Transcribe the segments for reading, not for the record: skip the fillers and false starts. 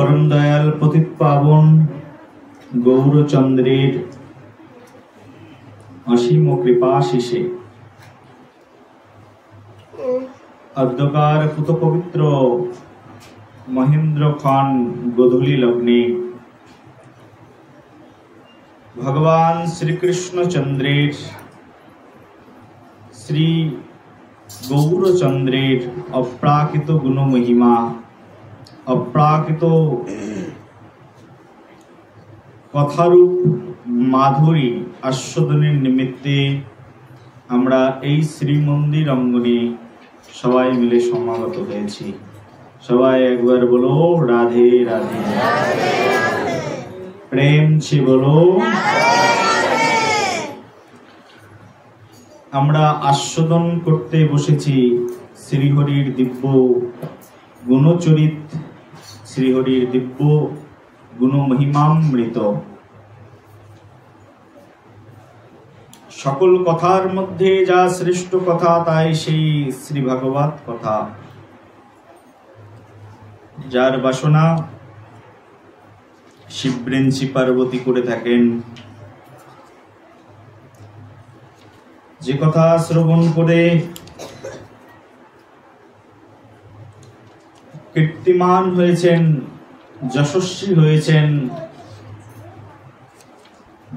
परम दयाल पतित पावन गौरचंद्रेर असीम कृपाशीषे अद्यकार पुत पवित्र महेंद्र खान गोधूली लग्ने भगवान श्री कृष्ण चंद्रेर श्री गौरचंद्रेर अप्राकृत गुण महिमा अप्राकृत कथारूप माधुरी आस्वादनेर निमित्ते आमरा এই শ্রীমন্দির অঙ্গনে সবাই মিলে সমাগত হয়েছি। সবাই একবার বলো রাধে রাধে, প্রেম ছে বলো। আমরা আস্বাদন করতে বসেছি শ্রীহরির দিব্য গুণচরিত, শ্রীহরির দিব্য গুণ মহিমামৃত। সকল কথার মধ্যে যা শ্রেষ্ঠ কথা তাই সেই শ্রী ভাগবত কথা, যার বাসনা শিবৃঞ্চি পার্বতী করে থাকেন। যে কথা শ্রবণ করে কীর্তিমান হয়েছেন, যশস্বী হয়েছেন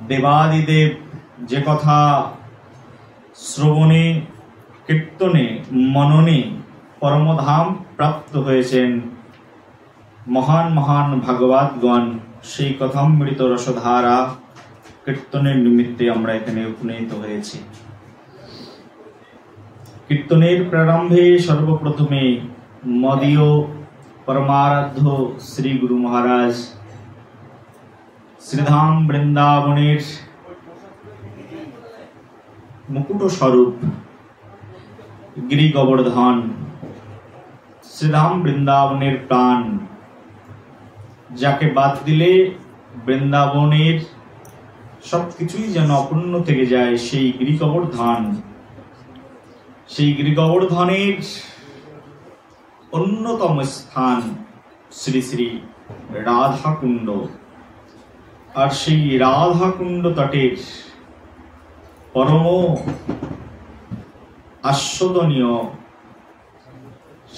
দেবাদিদেব, যে কথা শ্রবণে কীর্তনে মননে পরমধাম প্রাপ্ত হয়েছেন মহান মহান ভাগবতগণ, সেই কথামৃত রসধারা কীর্তনের নিমিত্তে আমরা এখানে উপনীত হয়েছি। কীর্তনের প্রারম্ভে সর্বপ্রথমে মদীয় परमाराध्य श्री गुरु महाराज श्रीधाम वृंदावनेर मुकुट स्वरूप गिरि गोवर्धन श्रीधाम वृंदावनेर प्राण, जाके बात दिले वृंदावनेर सबकिछुई जेन अपूर्ण थेके जाय, सेई गिरि गोवर्धन, सेई गिरि गोवर्धनेर अन्यतम स्थान श्री श्री राधा कुंड। और সেই রাধা কুণ্ড তটের পরম আস্বাদনীয়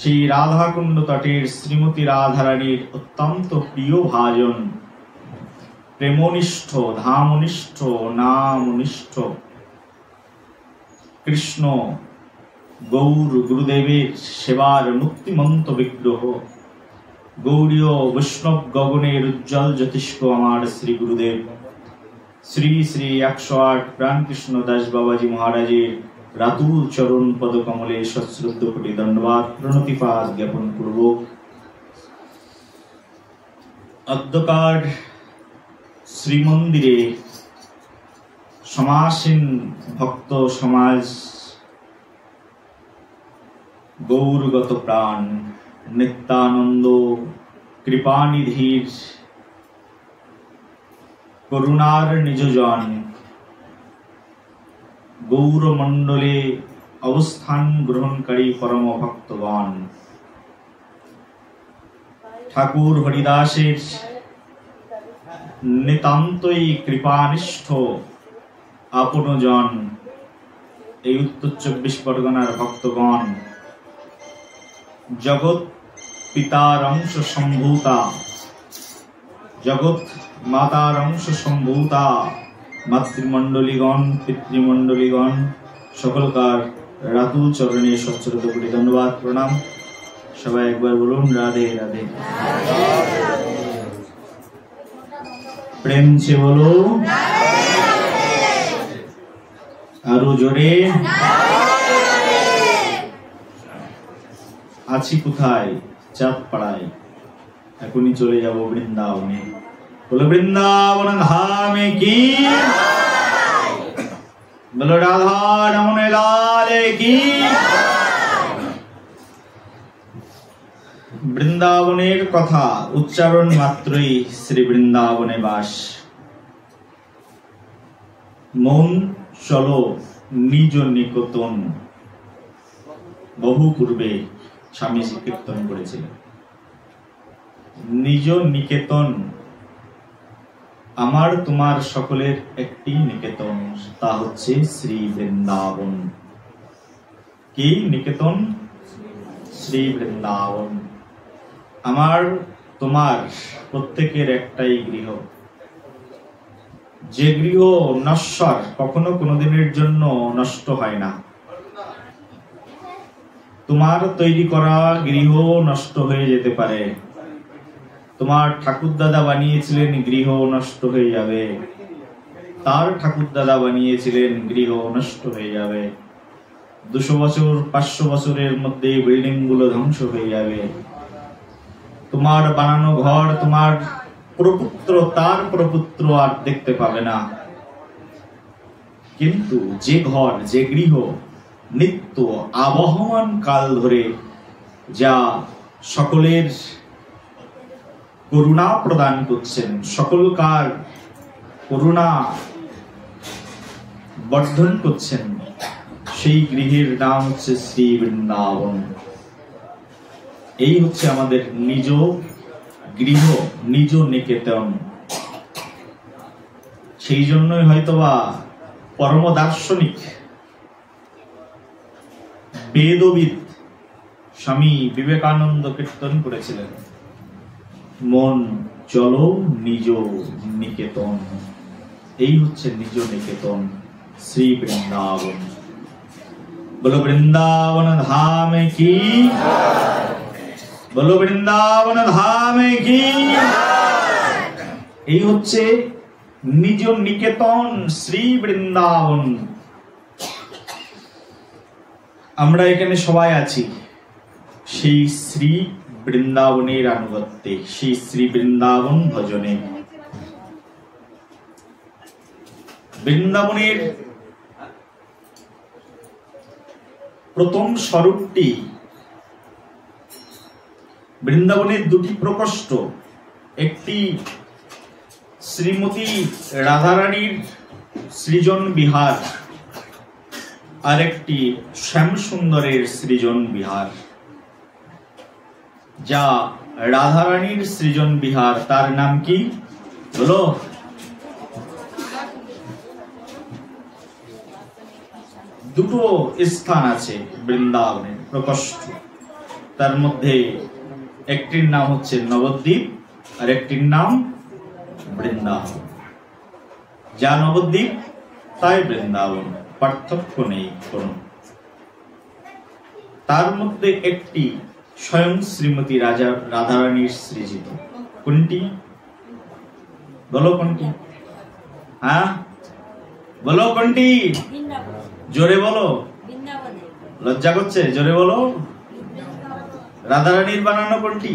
সেই রাধা কুণ্ড তটের শ্রীমতী রাধারানীর অত্যন্ত প্রিয় ভাজন, প্রেমনিষ্ঠ ধামনিষ্ঠ নামনিষ্ঠ কৃষ্ণ गौर गुरुदेवेर सेवार मुक्तिमंत विग्रह गौड़ीय वैष्णव गगनेर उज्जवल ज्योतिष्क आमार श्री गुरुदेव श्री श्री 108 प्राणकृष्ण दास बाबाजी महाराजेर रातुल चरण पदकमले सश्रद्ध कोटि दंडवाद प्रणतिपात ज्ञापन पूर्वक अद्यकार श्रीमंदिरे समासीन भक्त समाज गौरगत प्राण नित्यानंद कृपानिधिर करुणार निजजन गौरमंडले अवस्थान ग्रहणकारी परम भक्तगण ठाकुर हरिदासेर नितान्तई कृपानिष्ठ आपनजन এই উত্তর 24 পরগনার ভক্তগণ जगत पितार अंश सम्भूता जगत मातार अंश सम्भूता मातृमंडलीगण पितृमंडलीगण सकलकार रातुल चरणे सश्रद्ध कोटि धन्यवाद प्रणाम। सबाई एक बार बोलुन राधे राधे, प्रेम से बोलो आरो जोरे। आछि कोथाय चाँद पाड़ाय, एखुनी चले जाबो बृंदावने। बोलो बृंदावन धामे की, बोलो राधा रमण लाल की। बृंदावनेर कथा उच्चारण मात्रई श्री बृंदावने बास। मन चलो निज निकटन বহু পূর্বে স্বামীজি কীর্তন করেছিলেন। নিজ নিকেতন, আমার তোমার সকলের একটি নিকেতন, তা হচ্ছে শ্রী বৃন্দাবন। কি নিকেতন? শ্রী বৃন্দাবন। আমার তোমার প্রত্যেকের একটাই গৃহ, যে গৃহ নশ্বর, কখনো কোনোদিনের জন্য নষ্ট হয় না। তোমার তৈরি করা গৃহ নষ্ট হয়ে যেতে পারে, তোমার ঠাকুরদাদা বানিয়েছিলেন গৃহ নষ্ট হয়ে যাবে, তার ঠাকুরদাদা বানিয়েছিলেন গৃহ নষ্ট হয়ে যাবে, 200 বছর 500 বছরের মধ্যে বিল্ডিং গুলো ধ্বংস হয়ে যাবে। তোমার বানানো ঘর তোমার প্রপুত্র, তার প্রপুত্র আর দেখতে পাবে না। কিন্তু যে ঘর, যে গৃহ নিত্য আবহমান কাল ধরে যা সকলের করুণা প্রদান করছেন, সকলকার করুণা বর্ধন করছেন, সেই গৃহের নাম হচ্ছে শ্রী বৃন্দাবন। এই হচ্ছে আমাদের নিজ গৃহ, নিজ নিকেতন। সেই জন্যই হয়তোবা পরম দার্শনিক বেদবিদ স্বামী বিবেকানন্দ কীর্তন করেছিলেন, মন চলো নিজ নিকেতন। এই হচ্ছে নিজ নিকেতন শ্রী বৃন্দাবন। বলো বৃন্দাবন ধাম কি, বলো বৃন্দাবন ধাম কি। এই হচ্ছে নিজ নিকেতন শ্রী বৃন্দাবন। আমরা এখানে সবাই আছি সেই শ্রী বৃন্দাবনের আনুগত্যে, সেই শ্রী বৃন্দাবন ভজনে। বৃন্দাবনের প্রথম স্বরূপটি, বৃন্দাবনের দুটি প্রকোষ্ঠ, একটি শ্রীমতী রাধারানীর সৃজন বিহার, আর একটি শ্যামসুন্দরের সৃজন বিহার। যা রাধারানীর সৃজন বিহার, তার নাম কি বলো? দুটো স্থান আছে বৃন্দাবনের প্রকোষ্ঠ, তার মধ্যে একটির নাম হচ্ছে নবদ্বীপ আর একটির নাম বৃন্দাবন। যা নবদ্বীপ তাই বৃন্দাবন, পার্থক্য নেই কোন। তার মধ্যে একটি স্বয়ং শ্রীমতী রাধারানীর সৃজিত। কোনটি বলো? কোনটি? হ্যাঁ বলো কোনটি? জোরে বলো, লজ্জা করছে, জোরে বলো। রাধারানীর বানানো কোনটি?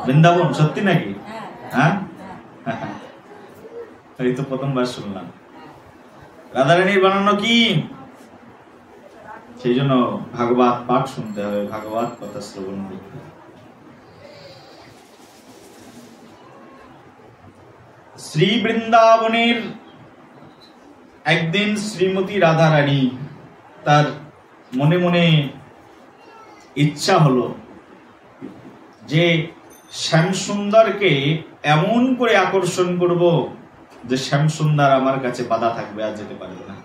বৃন্দাবন। সত্যি নাকি? হ্যাঁ, এই তো প্রথমবার শুনলাম। রাধারানীর বানানো কি? সেই জন্য ভাগবত পাঠ শুনতে হবে, ভাগবত কথা শ্রবণ করতে। শ্রী বৃন্দাবনের একদিন শ্রীমতী রাধারানী তার মনে মনে ইচ্ছা হলো যে শ্যামসুন্দরকে এমন করে আকর্ষণ করব যে শ্যামসুন্দর আমার কাছে বাধা থাকবে, আর যেতে পারবে না।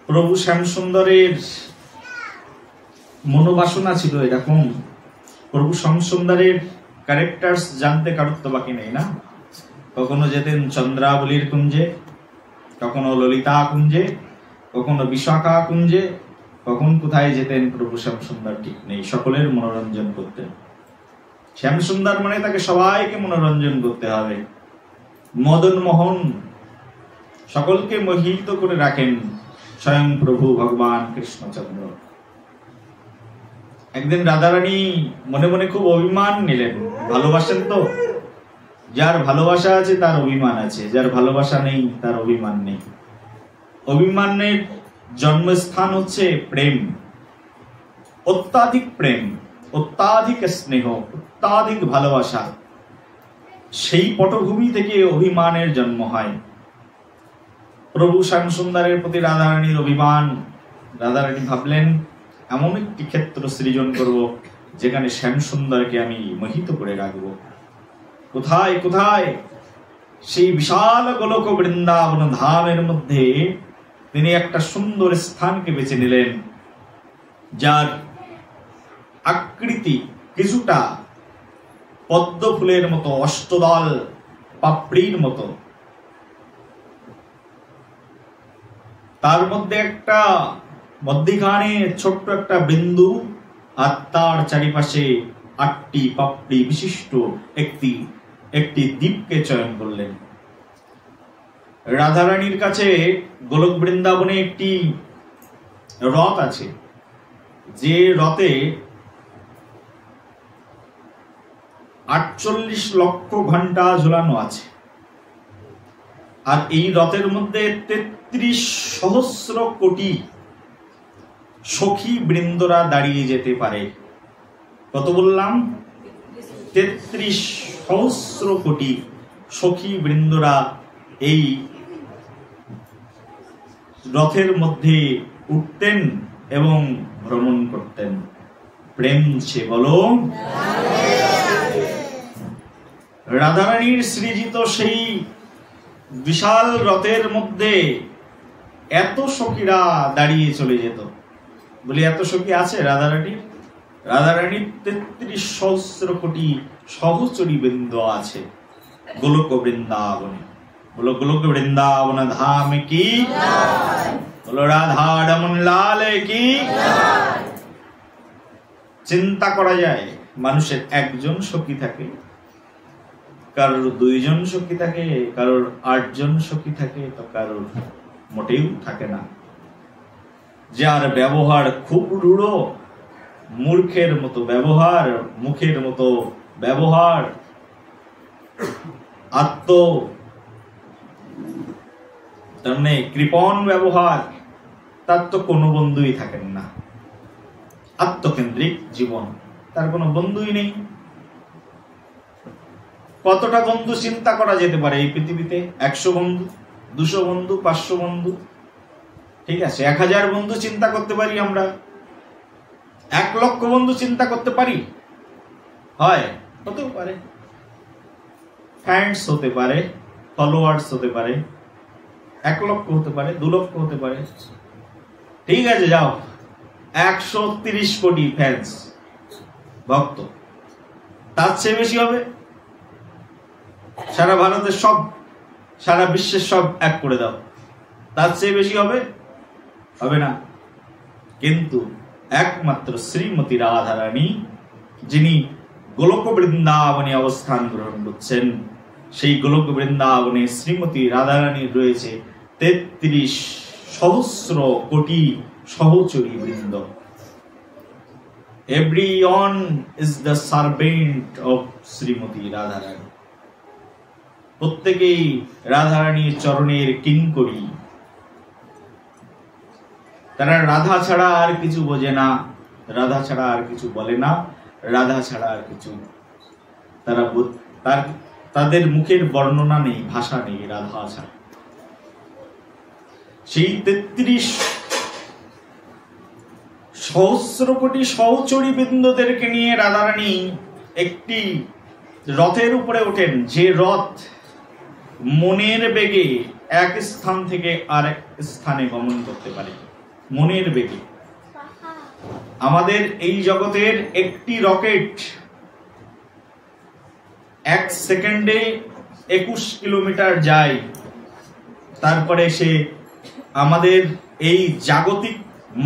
প্রভু শ্যামসুন্দরের মনোবাসনা ছিল এরকম। প্রভু শ্যামসুন্দরের ক্যারেক্টার্স জানতে কারোর তো বাকি নেই না। কখনো যেতেন চন্দ্রাবলীর কুঞ্জে, কখনো ললিতা কুঞ্জে, কখনো বিশাখা কুঞ্জে, কখন কোথায় যেতেন প্রভু শ্যামসুন্দর ঠিক নেই। সকলের মনোরঞ্জন করতেন। শ্যামসুন্দর মানে তাকে সবাইকে মনোরঞ্জন করতে হবে। মদন মোহন, সকলকে মোহিত করে রাখেন স্বয়ং প্রভু ভগবান কৃষ্ণচন্দ্র। একদিন রাধারানী মনে মনে খুব অভিমান নিলেন। ভালোবাসেন তো? যার ভালোবাসা আছে তার অভিমান আছে, যার ভালোবাসা নেই তার অভিমান নেই। অভিমানের জন্মস্থান হচ্ছে প্রেম, অত্যাধিক প্রেম, অত্যাধিক স্নেহ, অত্যাধিক ভালোবাসা। সেই পটভূমি থেকে অভিমানের জন্ম হয়। প্রভু শ্যামসুন্দরের প্রতি রাধারানীর অভিমান। রাধারানী ভাবলেন এমন একটি ক্ষেত্র সৃজন করব যেখানে শ্যাম সুন্দরকে আমি মোহিত করে রাখব। কোথায় কোথায় সেই বিশাল গোলক বৃন্দাবন ধামের মধ্যে তিনি একটা সুন্দর স্থানকে বেছে নিলেন, যার আকৃতি কিছুটা পদ্ম ফুলের মতো, অষ্টদল পাপড়ির মতো। তার মধ্যে একটা মধ্যিখানে ছোট্ট একটা বিন্দু, আর তার চারিপাশে 8টি পাপড়ি বিশিষ্ট একটি দ্বীপকে চয়ন করলেন। রাধারানীর কাছে গোলক বৃন্দাবনে একটি রথ আছে, যে রথে 48 লক্ষ ঘন্টা ঝুলানো আছে, আর এই রথের মধ্যে 33 সহস্র কোটি সখী বৃন্দরা দাঁড়িয়ে যেতে পারে। কত বললাম? 33 সহস্র কোটি সখী বৃন্দরা এই রথের মধ্যে উঠতেন এবং ভ্রমণ করতেন। প্রেম সে বলো। রাধারানীর সৃজিত সেই বিশাল রথের মধ্যে এত সখীরা দাঁড়িয়ে চলে যেত। বলি এত সখী আছে রাধারানীর? রাধারানীর 33 সহস্র কোটি সহচরী বৃন্দ আছে গোলক বৃন্দাবনে। বলো গোলক বৃন্দাবন ধাম কি, বলো রাধা রমন লাল কি। চিন্তা করা যায়, মানুষের একজন সখী থাকে, কারোর 2 জন সখী থাকে, কারোর 8 জন সখী থাকে, তো কারোর মোটেও থাকে না। যার ব্যবহার খুব রূঢ়, মূর্খের মতো ব্যবহার, মুখের মতো ব্যবহার, কৃপণ ব্যবহার, তার তো কোনো বন্ধুই থাকেন না। আত্মকেন্দ্রিক জীবন, তার কোনো বন্ধুই নেই। কতটা বন্ধু চিন্তা করা যেতে পারে এই পৃথিবীতে? 100 বন্ধু, 200 বন্ধু, 500 বন্ধু, ঠিক আছে। 1000 বন্ধু চিন্তা করতে পারি আমরা, 1 লক্ষ বন্ধু চিন্তা করতে পারি? হয়, হতেও পারে। ফ্যান্স হতে পারে, ফলোয়ার্স হতে পারে, 1 লক্ষ হতে পারে, 2 লক্ষ হতে পারে, ঠিক আছে। যাও, 130 কোটি ফ্যান্স, ভক্ত, তার চেয়ে বেশি হবে? সারা ভারতের সব, সারা বিশ্বের সব এক করে দাও, তার চেয়ে বেশি হবে? হবে না। কিন্তু একমাত্র শ্রীমতী রাধারানী, যিনি গোলক বৃন্দাবনে অবস্থান গ্রহণ করছেন, সেই গোলক বৃন্দাবনে শ্রীমতী রাধারানীর রয়েছে 33 সহস্র কোটি সহচরী বৃন্দ। Everyone is the servant of Shrimati Radharani. প্রত্যেকেই রাধারানীর চরণের কিঙ্করী। তারা রাধা ছাড়া আর কিছু বোঝে না, রাধা ছাড়া আর কিছু বলে না, রাধা ছাড়া আর কিছু তাদের মুখের বর্ণনা নেই, ভাষা নেই রাধা ছাড়া। সেই 33 সহস্র কোটি সহচরী বৃন্দদেরকে নিয়ে রাধারানী একটি রথের উপরে ওঠেন, যে রথ মনের বেগে এক স্থান থেকে আরেক স্থানে গমন করতে পারে। মনের বেগে। আমাদের এই জগতের একটি রকেট 1 সেকেন্ডে 21 কিলোমিটার যায়, তারপরে সে আমাদের এই জাগতিক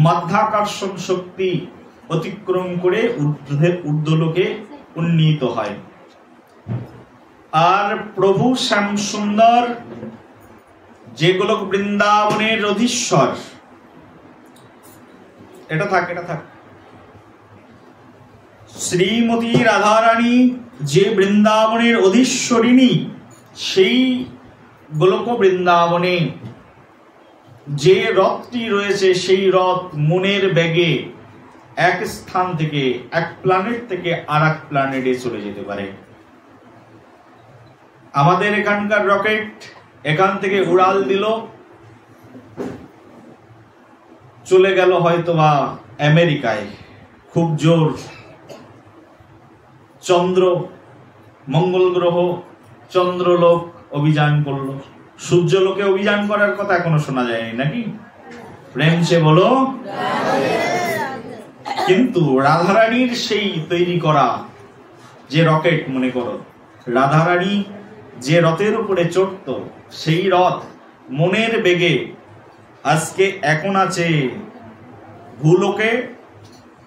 মাধ্যাকর্ষণ শক্তি অতিক্রম করে ঊর্ধ্বলোকে উন্নীত হয়। আর প্রভু শ্যাম সুন্দর, যে গোলক বৃন্দাবনের অধীশ্বর, এটা থাক শ্রীমতী রাধারানী যে বৃন্দাবনের অধীশ্বরিণী, সেই গোলক বৃন্দাবনে যে রথটি রয়েছে, সেই রথ মনের বেগে এক স্থান থেকে, এক প্ল্যানেট থেকে আরেক প্ল্যানেটে চলে যেতে পারে। আমাদের এখানকার রকেট এখান থেকে উড়াল দিল, চলে গেল হয়তোবা আমেরিকায়, খুব জোর চন্দ্র, মঙ্গল গ্রহ, চন্দ্রলোক অভিযান করলো, সূর্যলোকে অভিযান করার কথা এখনো শোনা যায়নি নাকি? প্রেম সে বলো। কিন্তু রাধারানীর সেই তৈরি করা যে রকেট, মনে করো রাধারানী যে রথের উপরে চড়ত, সেই রথ মনের বেগে আজকে এখন আছে ভূলোকে।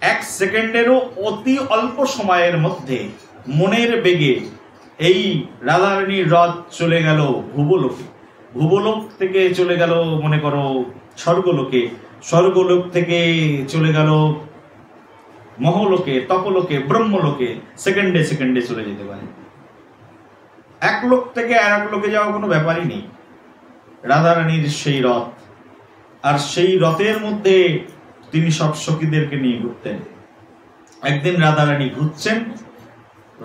1 সেকেন্ডেরও অতি অল্প সময়ের মধ্যে মনের বেগে এই রাধারানীর রথ চলে গেল ভূবলোকে, ভূবলোক থেকে চলে গেল মনে করো স্বর্গলোকে, স্বর্গলোক থেকে চলে গেল মহলোকে, তপলোকে, ব্রহ্মলোকে। সেকেন্ডে সেকেন্ডে চলে যেতে পারে। 1 লোক থেকে আর 1 লোকে যাওয়া কোনো ব্যাপারই নেই। রাধারানীর সেই রথ, আর সেই রথের মধ্যে তিনি সব সখীদেরকে নিয়ে ঘুরতেন। একদিন রাধারানী ঘুরছেন,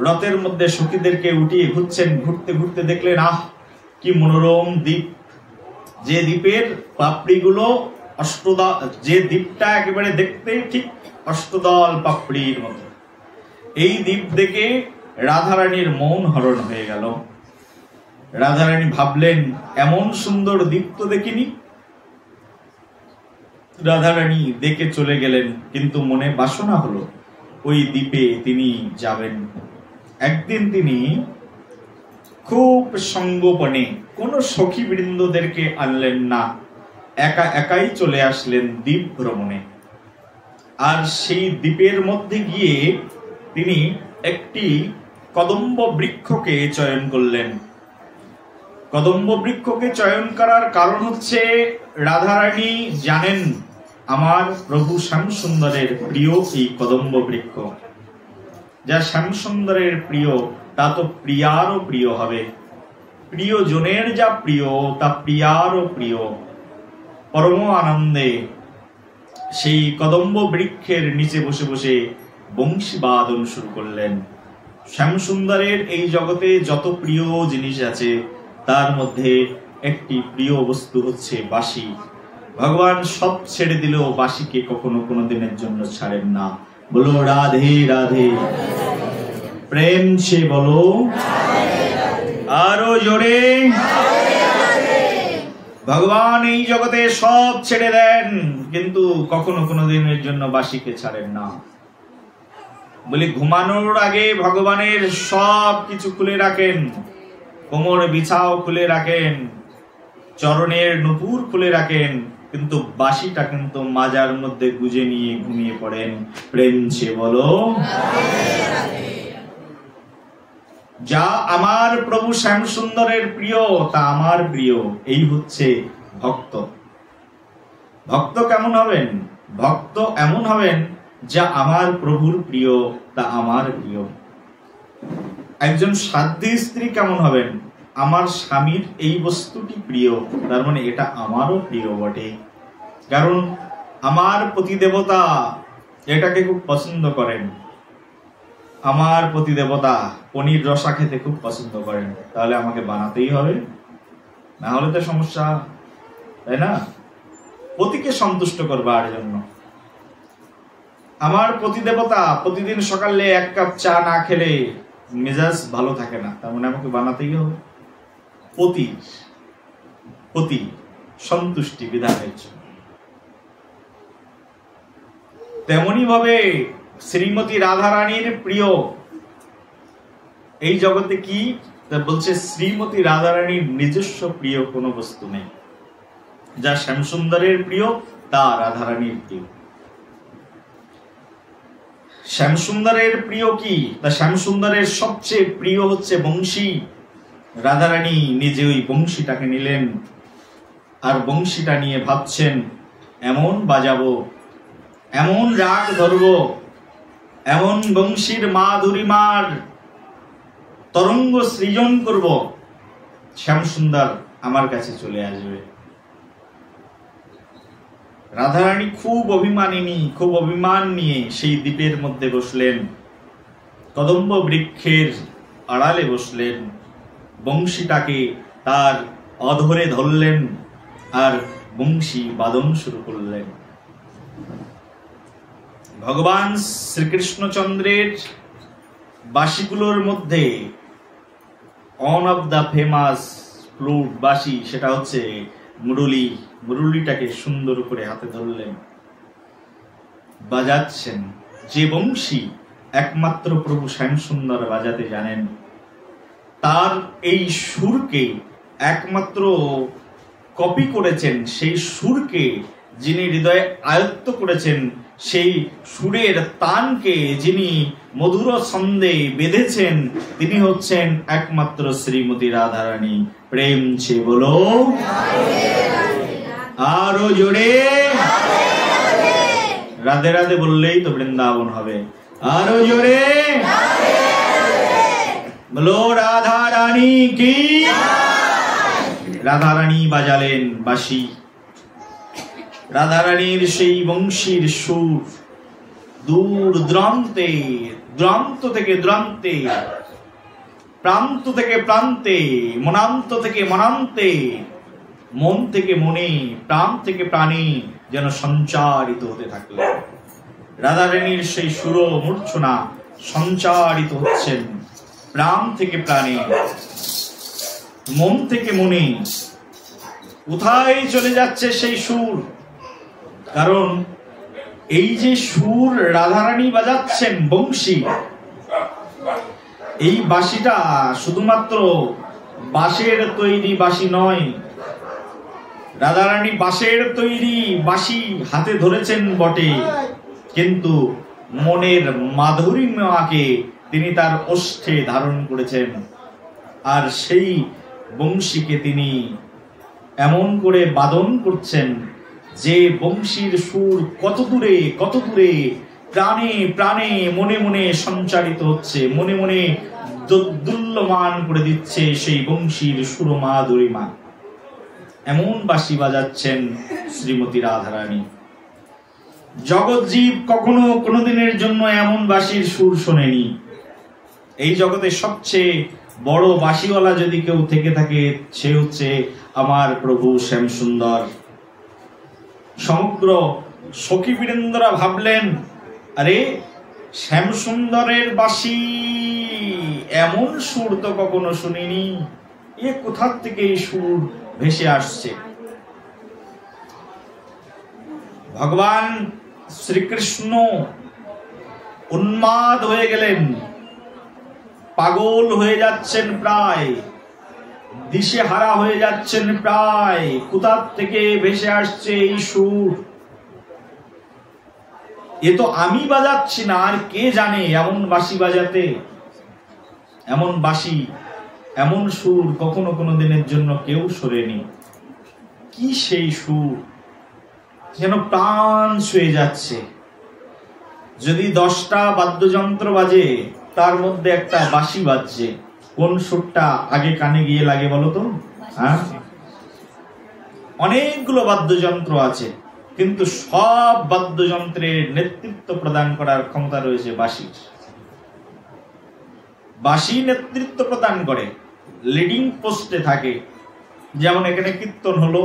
রথের মধ্যে সখীদেরকে উঠিয়ে ঘুরছেন। ঘুরতে ঘুরতে দেখলেন, আহ কি মনোরম দ্বীপ, যে দ্বীপের পাপড়িগুলো যে দ্বীপটা একেবারে দেখতে ঠিক অষ্টদল পাপড়ির মতো। এই দ্বীপ দেখে রাধারানীর মন হরণ হয়ে গেল। রাধারানী ভাবলেন, এমন সুন্দর দ্বীপ তো দেখিনি। রাধারানী দেখে চলে গেলেন, কিন্তু মনে বাসনা হলো ওই দ্বীপে তিনি যাবেন। একদিন তিনি খুব সঙ্গোপনে, কোন সখী বৃন্দদেরকে আনলেন না, একা একাই চলে আসলেন দ্বীপ ভ্রমণে। আর সেই দ্বীপের মধ্যে গিয়ে তিনি একটি কদম্ব বৃক্ষকে চয়ন করলেন। কদম্ব বৃক্ষকে চয়ন করার কারণ হচ্ছে, রাধারানী জানেন আমার প্রভু শ্যামসুন্দরের প্রিয় এই কদম্ব বৃক্ষ। যা শ্যামসুন্দরের প্রিয় তা তো প্রিয়ারও প্রিয় হবে। প্রিয়জনের যা প্রিয় তা প্রিয়ারও প্রিয়। পরম আনন্দে সেই কদম্ব বৃক্ষের নিচে বসে বসে বংশী বাদন শুরু করলেন। শ্যামসুন্দরের এই জগতে যত প্রিয় জিনিস আছে, তার মধ্যে একটি প্রিয় বস্তু হচ্ছে বাঁশি। ভগবান সব ছেড়ে দিলেও বাঁশিকে কখনো কোনো দিনের জন্য ছাড়েন না। বলো রাধে রাধে। প্রেম সে বলো আরো জোরে। ভগবান এই জগতে সব ছেড়ে দেন, কিন্তু কখনো কোনো দিনের জন্য বাঁশিকে ছাড়েন না। বলি ঘুমানোর আগে ভগবানের সব কিছু খুলে রাখেন, কোমর বিছাও খুলে রাখেন, চরণের নুপুর খুলে রাখেন, কিন্তু বাঁশিটা কিন্তু মাজার মধ্যে গুজে নিয়ে ঘুমিয়ে পড়েন। প্রেম সে বলো। যা আমার প্রভু শ্যামসুন্দরের প্রিয় তা আমার প্রিয়। এই হচ্ছে ভক্ত। ভক্ত কেমন হবেন? ভক্ত এমন হবেন যা আমার প্রভুর প্রিয় তা আমার প্রিয়। একজন সাধ্বী স্ত্রী কেমন হবেন? আমার স্বামীর এই বস্তুটি প্রিয়, তার মানে এটা আমারও প্রিয় বটে। কারণ আমার পতিদেবতা এটাকে খুব পছন্দ করেন। আমার পতিদেবতা পনির রসা খেতে খুব পছন্দ করেন, তাহলে আমাকে বানাতেই হবে, না হলে তো সমস্যা, তাই না? পতিকে সন্তুষ্ট করবার জন্য আমার পতিদেবতা প্রতিদিন সকালে 1 কাপ চা না খেলে মেজাজ ভালো থাকে না, তার মানে আমাকে বানাতেই হবে। পতি সন্তুষ্টি বিধানের জন্য। তেমনি ভাবে শ্রীমতী রাধারানীর প্রিয় এই জগতে কি বলছে? শ্রীমতী রাধারানীর নিজস্ব প্রিয় কোনো বস্তু নেই। যা শ্যামসুন্দরের প্রিয় তা রাধারানীর প্রিয়। শ্যামসুন্দরের প্রিয় কি? তা শ্যামসুন্দরের সবচেয়ে প্রিয় হচ্ছে বংশী। রাধারানী নিজে ওই বংশীটাকে নিলেন, আর বংশীটা নিয়ে ভাবছেন এমন বাজাবো, এমন রাগ ধরবো, এমন বংশীর মাধুরীমার তরঙ্গ সৃজন করব, শ্যামসুন্দর আমার কাছে চলে আসবে। রাধারানী খুব অভিমানিনী, খুব অভিমান নিয়ে সেই দ্বীপের মধ্যে বসলেন, কদম্ব বৃক্ষের আড়ালে বসলেন, বংশীটাকে তার অধরে ধরলেন আর বংশী বাদন শুরু করলেন। ভগবান শ্রীকৃষ্ণচন্দ্রের বাঁশিগুলোর মধ্যে one of the famous flute বাঁশি, সেটা হচ্ছে মুরলী। মুরলীটাকে সুন্দর করে হাতে ধরলেন, বাজাচ্ছেন। যে বংশী একমাত্র প্রভু শ্যামসুন্দর বাজাতে জানেন, তার এই সুরকে একমাত্র কপি করেছেন, সেই সুরকে যিনি হৃদয়ে আয়ত্ত করেছেন, সেই সুরের তানকে যিনি মধুর ছন্দে বেঁধেছেন, তিনি হচ্ছেন একমাত্র শ্রীমতী রাধারানী। প্রেম ছে বলো আরো জোরে, রাধে রাধে বললেই তো বৃন্দাবন হবে। আরো জোরে বলো রাধা রানী কি। রাধা রানী বাজালেন বাঁশি। রাধা রানীর সেই বংশীর সুর দূর দূরান্তে, দূরান্ত থেকে দূরান্তে, প্রান্ত থেকে প্রান্তে, মনান্ত থেকে মনান্তে, মন থেকে মনে, প্রাণ থেকে প্রাণে যেন সঞ্চারিত হতে থাকলেন। রাধা রানীর সেই সুর মূর্ছনা সঞ্চারিত হচ্ছেন প্রাণ থেকে প্রাণে, মন থেকে মনে। কোথায় চলে যাচ্ছে সেই সুর? কারণ এই যে সুর রাধারানী বাজাচ্ছেন বংশী, এই বাঁশিটা শুধুমাত্র বাঁশের তৈরি বাঁশি নয়। রাধারানী বাঁশের তৈরি বাঁশি হাতে ধরেছেন বটে, কিন্তু মনের মাধুরীমাকে তিনি তার ওষ্ঠে ধারণ করেছেন। আর সেই বংশীকে তিনি এমন করে বাদন করছেন যে বংশীর সুর কত দূরে কত দূরে, প্রাণে প্রাণে, মনে মনে সঞ্চারিত হচ্ছে, মনে মনে দুল্যমান করে দিচ্ছে সেই বংশীর সুর মাধুরীমা। এমন বাঁশি বাজাচ্ছেন শ্রীমতী রাধারানী। জগৎ জীব কখনো কোনোদিনের জন্য এমন বাঁশির সুর শোনেনি। এই জগতে সবচেয়ে বড় বাঁশিওয়ালা যদি কেউ থেকে থাকে, সে হচ্ছে আমার প্রভু শ্যামসুন্দর। সমগ্র সখী বীরেন্দ্রা ভাবলেন, আরে শ্যামসুন্দরের বাঁশি এমন সুর তো কখনো শুনিনি, এ কোথার থেকে এই সুর ভেসে আসছে। ভগবান শ্রীকৃষ্ণ উন্মাদ হয়ে গেলেন, পাগল হয়ে যাচ্ছেন, প্রায় দিশেহারা হয়ে যাচ্ছেন। প্রায় কোথার থেকে ভেসে আসছে এই সুর? এ তো আমি বাজাচ্ছি না, আর কে জানে এমন বাঁশি বাজাতে? এমন বাঁশি, এমন সুর কখনো কোনো দিনের জন্য কেউ শোনেনি। কি সেই সুর, যেন প্রাণ ছুঁয়ে যাচ্ছে। যদি 10টা বাদ্যযন্ত্র বাজে, তার মধ্যে একটা বাঁশি বাজছে, কোন সুরটা আগে কানে গিয়ে লাগে বলো তো? হ্যাঁ, অনেকগুলো বাদ্যযন্ত্র আছে, কিন্তু সব বাদ্যযন্ত্রের নেতৃত্ব প্রদান করার ক্ষমতা রয়েছে বাঁশির। বাঁশি নেতৃত্ব প্রদান করে, লিডিং পোস্টে থাকে। যেমন এখানে কীর্তন হলো,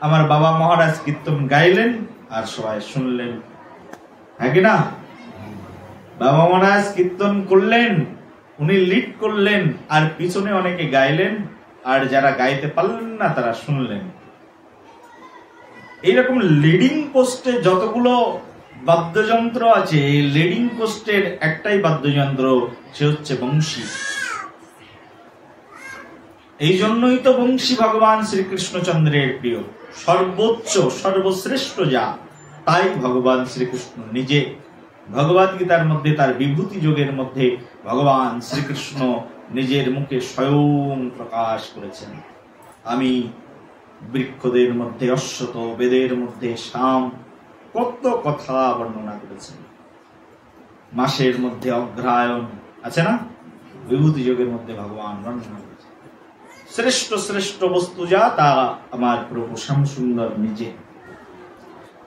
আমার বাবা মহারাজ কীর্তন গাইলেন আর সবাই শুনলেন, হ্যাঁ কি না? বাবা মহারাজ কীর্তন করলেন, উনি লিড করলেন, আর পিছনে অনেকে গাইলেন, আর যারা গাইতে পারলেন না তারা শুনলেন। এইরকম লিডিং পোস্টে যতগুলো বাদ্যযন্ত্র আছে, লিডিং পোস্টের একটাই বাদ্যযন্ত্র, সে হচ্ছে বংশী। এই জন্যই তো বংশী ভগবান শ্রীকৃষ্ণচন্দ্রের প্রিয়, সর্বোচ্চ সর্বশ্রেষ্ঠ যা, তাই ভগবান শ্রীকৃষ্ণ নিজে ভগবদ গীতার মধ্যে তার বিভূতি যোগের মধ্যে ভগবান শ্রীকৃষ্ণ নিজের মুখে স্বয়ং প্রকাশ করেছেন। আমি বৃক্ষদের মধ্যে অশ্বত, বেদের মধ্যে শাম, কত কথা বর্ণনা করেছেন। মাসের মধ্যে অগ্রহায়ণ আছে না, বিভূতি যোগের মধ্যে ভগবান বর্ণনা করেছেন। শ্রেষ্ঠ শ্রেষ্ঠ বস্তু যা, তা আমার প্রভু শ্যামসুন্দর নিজে।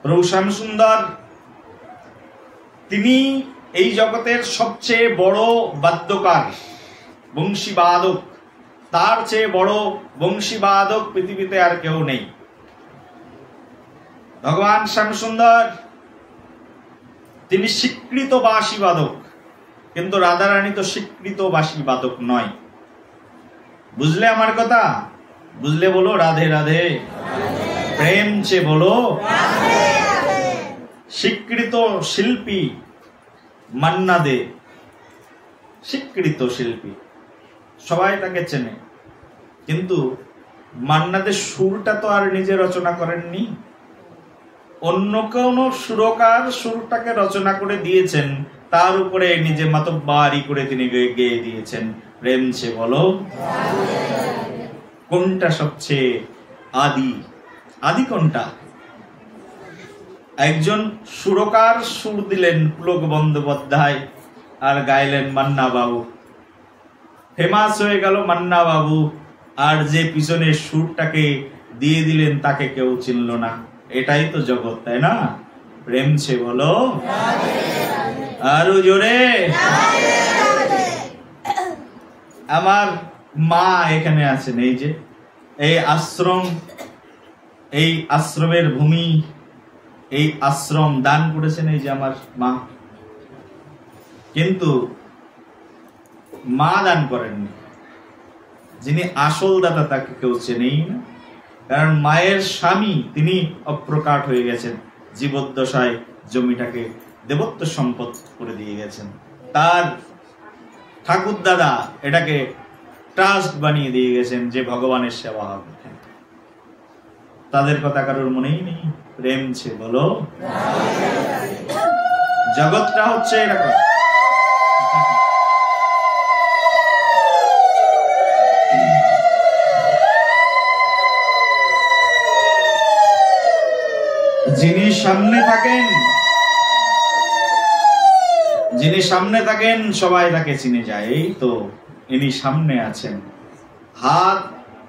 প্রভু শ্যামসুন্দর তিনি এই জগতের সবচেয়ে বড় বাদ্যকার, বংশীবাদক। তার চেয়ে বড় বংশীবাদক পৃথিবীতে আর কেউ নেই। ভগবান শ্যামসুন্দর তিনি স্বীকৃত বাঁশিবাদক, কিন্তু রাধারানী তো স্বীকৃত বাঁশি বাদক নয়। বুঝলে আমার কথা? বুঝলে বলো রাধে রাধে। প্রেম চে বলো। স্বীকৃত শিল্পী মান্না দে, স্বীকৃত শিল্পী, সবাই তাকে চেনে, কিন্তু মান্না দে সুরটা তো আর নিজে রচনা করেননি, অন্য কোন সুরকার সুরটাকে রচনা করে দিয়েছেন, তার উপরে নিজে মাতব্বারি করে তিনি গেয়ে দিয়েছেন। প্রেম সে বলো। কোনটা সবচেয়ে আদি? আদি কোনটা? একজন সুরকার সুর দিলেন পুলক বন্দ্যোপাধ্যায় আর গাইলেন মান্না বাবু, ফেমাস হয়ে গেল মান্না বাবু, আর যে পিছনে সুরটাকে দিয়ে দিলেন তাকে কেউ চিনল না। এটাই তো জগৎ, তাই না? প্রেম সে বলো। আরো জোরে। আমার মা এখানে আছেন, এই যে এই আশ্রম, এই আশ্রমের ভূমি, এই আশ্রম দান করেছেন এই যে আমার মা, কিন্তু মা দান করেননি। যিনি আসল দাতা তাকে কেউ চেনেই না, কারণ মায়ের স্বামী তিনি অপ্রকাট হয়ে গেছেন, জীবদ্দশায় জমিটাকে দেবত্ব সম্পদ করে দিয়ে গেছেন। তার ঠাকুর দাদা এটাকে ট্রাস্ট বানিয়ে দিয়ে গেছেন যে ভগবানের সেবা হবে। তাদের কথা কারোর মনেই নেই। প্রেম সে বলো। জগৎটা হচ্ছে এরকম। যিনি সামনে থাকেন, যিনি সামনে থাকেন সবাই তাকে চিনে যায়। এই তো ইনি সামনে আছেন, হাত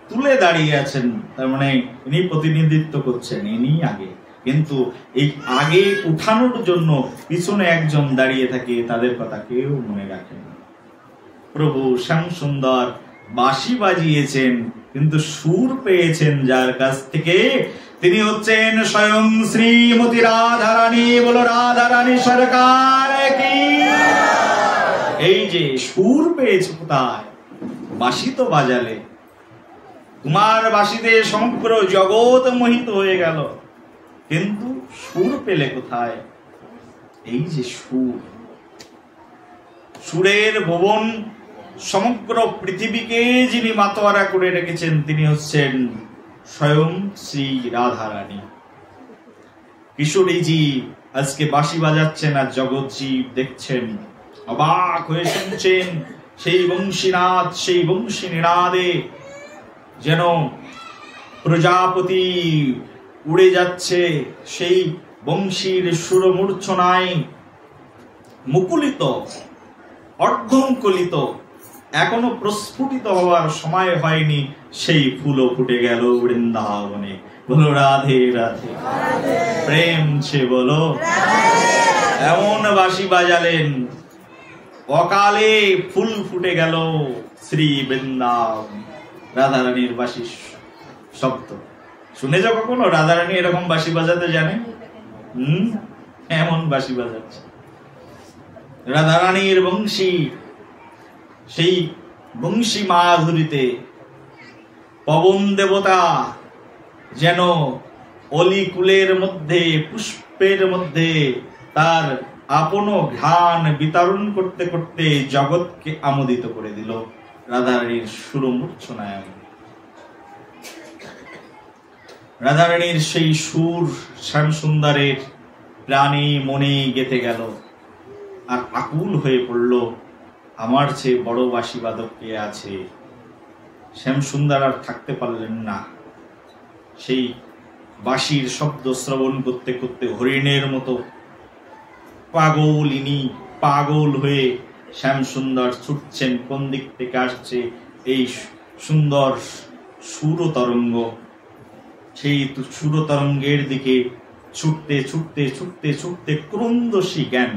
তুলে দাঁড়িয়ে আছেন, তার মানে ইনি প্রতিনিধিত্ব করছেন, ইনি আগে। কিন্তু এই আগে উঠানোর জন্য পিছনে একজন দাঁড়িয়ে থাকে, তাদের কথা কেউ মনে রাখেন। প্রভু শ্যাম সুন্দর বাঁশি বাজিয়েছেন, কিন্তু সুর পেয়েছেন যার কাছ থেকে, তিনি হচ্ছেন স্বয়ং শ্রীমতী রাধারানী। বলো রাধারানী সরকার কি। এই যে সুর পেয়েছে কোথায়? বাঁশি তো বাজালে, তোমার বাঁশিতে সমগ্র জগৎ মোহিত হয়ে গেল, কিন্তু সুর পেলে কোথায়? এই যে সুর, সুরের ভুবন, সমগ্র পৃথিবীকে যিনি মাতোয়ারা করে রেখেছেন তিনি হচ্ছেন স্বয়ং শ্রী রাধারানী। কিশোরীজি আজকে বাঁশি বাজাচ্ছেন আর জগৎজীব দেখছেন, অবাক হয়ে শুনছেন সেই বংশীনাদ, সেই বংশী নিনাদে যেন প্রজাপতি উড়ে যাচ্ছে, সেই বংশীর সুরমূর্ছনায় মুকুলিত, অর্ধঙ্কুলিত, এখনো প্রস্ফুটিত হওয়ার সময় হয়নি, সেই ফুলও ফুটে গেল বৃন্দাবনে। বলো রাধে রাধে। প্রেম সে বলো। এমন বাঁশি বাজালেন, অকালে ফুল ফুটে গেল শ্রী বৃন্দাবন। রাধারানীর বাঁশি শব্দ শুনেছ কখনো? রাধারানী এরকম বাঁশি বাজাতে জানে? এমন বাঁশি বাজাচ্ছে রাধারানীর বংশী। সেই বংশী মাধুরীতে পবন দেবতা যেন অলিকুলের মধ্যে, পুষ্পের মধ্যে তার আপন ঘ্রাণ বিতরণ করতে করতে জগৎকে আমোদিত করে দিল রাধারানীর সুরমূর্ছনায়। রাধারানীর সেই সুর শ্যাম সুন্দরের প্রাণে মনে গেঁথে গেল, আর আকুল হয়ে পড়ল, আমার চেয়ে বড় বাঁশি বাদক কে আছে? শ্যাম সুন্দর আর থাকতে পারলেন না। সেই বাঁশির শব্দ শ্রবণ করতে করতে হরিণের মতো পাগলিনী, পাগল হয়ে শ্যাম সুন্দর ছুটছেন। কোন দিক থেকে আসছে এই সুন্দর সুর তরঙ্গ? সেই সুর তরঙ্গের দিকে ছুটতে ছুটতে ছুটতে ছুটতে ক্রন্দসী জ্ঞান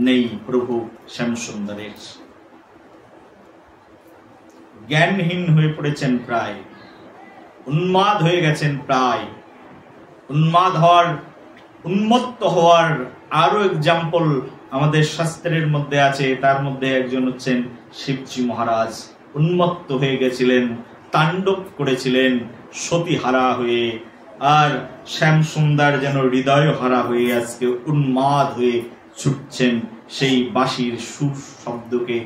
নেই প্রভু শ্যাম সুন্দরের। জ্ঞানহীন হয়ে পড়েছেন, প্রায় উন্মাদ হয়ে গেছেন। প্রায় উন্মাদ হওয়ার, উন্মত্ত হওয়ার আরো এক্সাম্পল আমাদের শাস্ত্রের মধ্যে আছে, তার মধ্যে একজন হচ্ছেন শিবজি মহারাজ। উন্মত্ত হয়ে গেছিলেন, তাণ্ডব করেছিলেন সতীহারা হয়ে, আর শ্যাম সুন্দর যেন হৃদয় হারা হয়ে আজকে উন্মাদ হয়ে ছুটছেন সেই বাঁশির সুর শব্দকে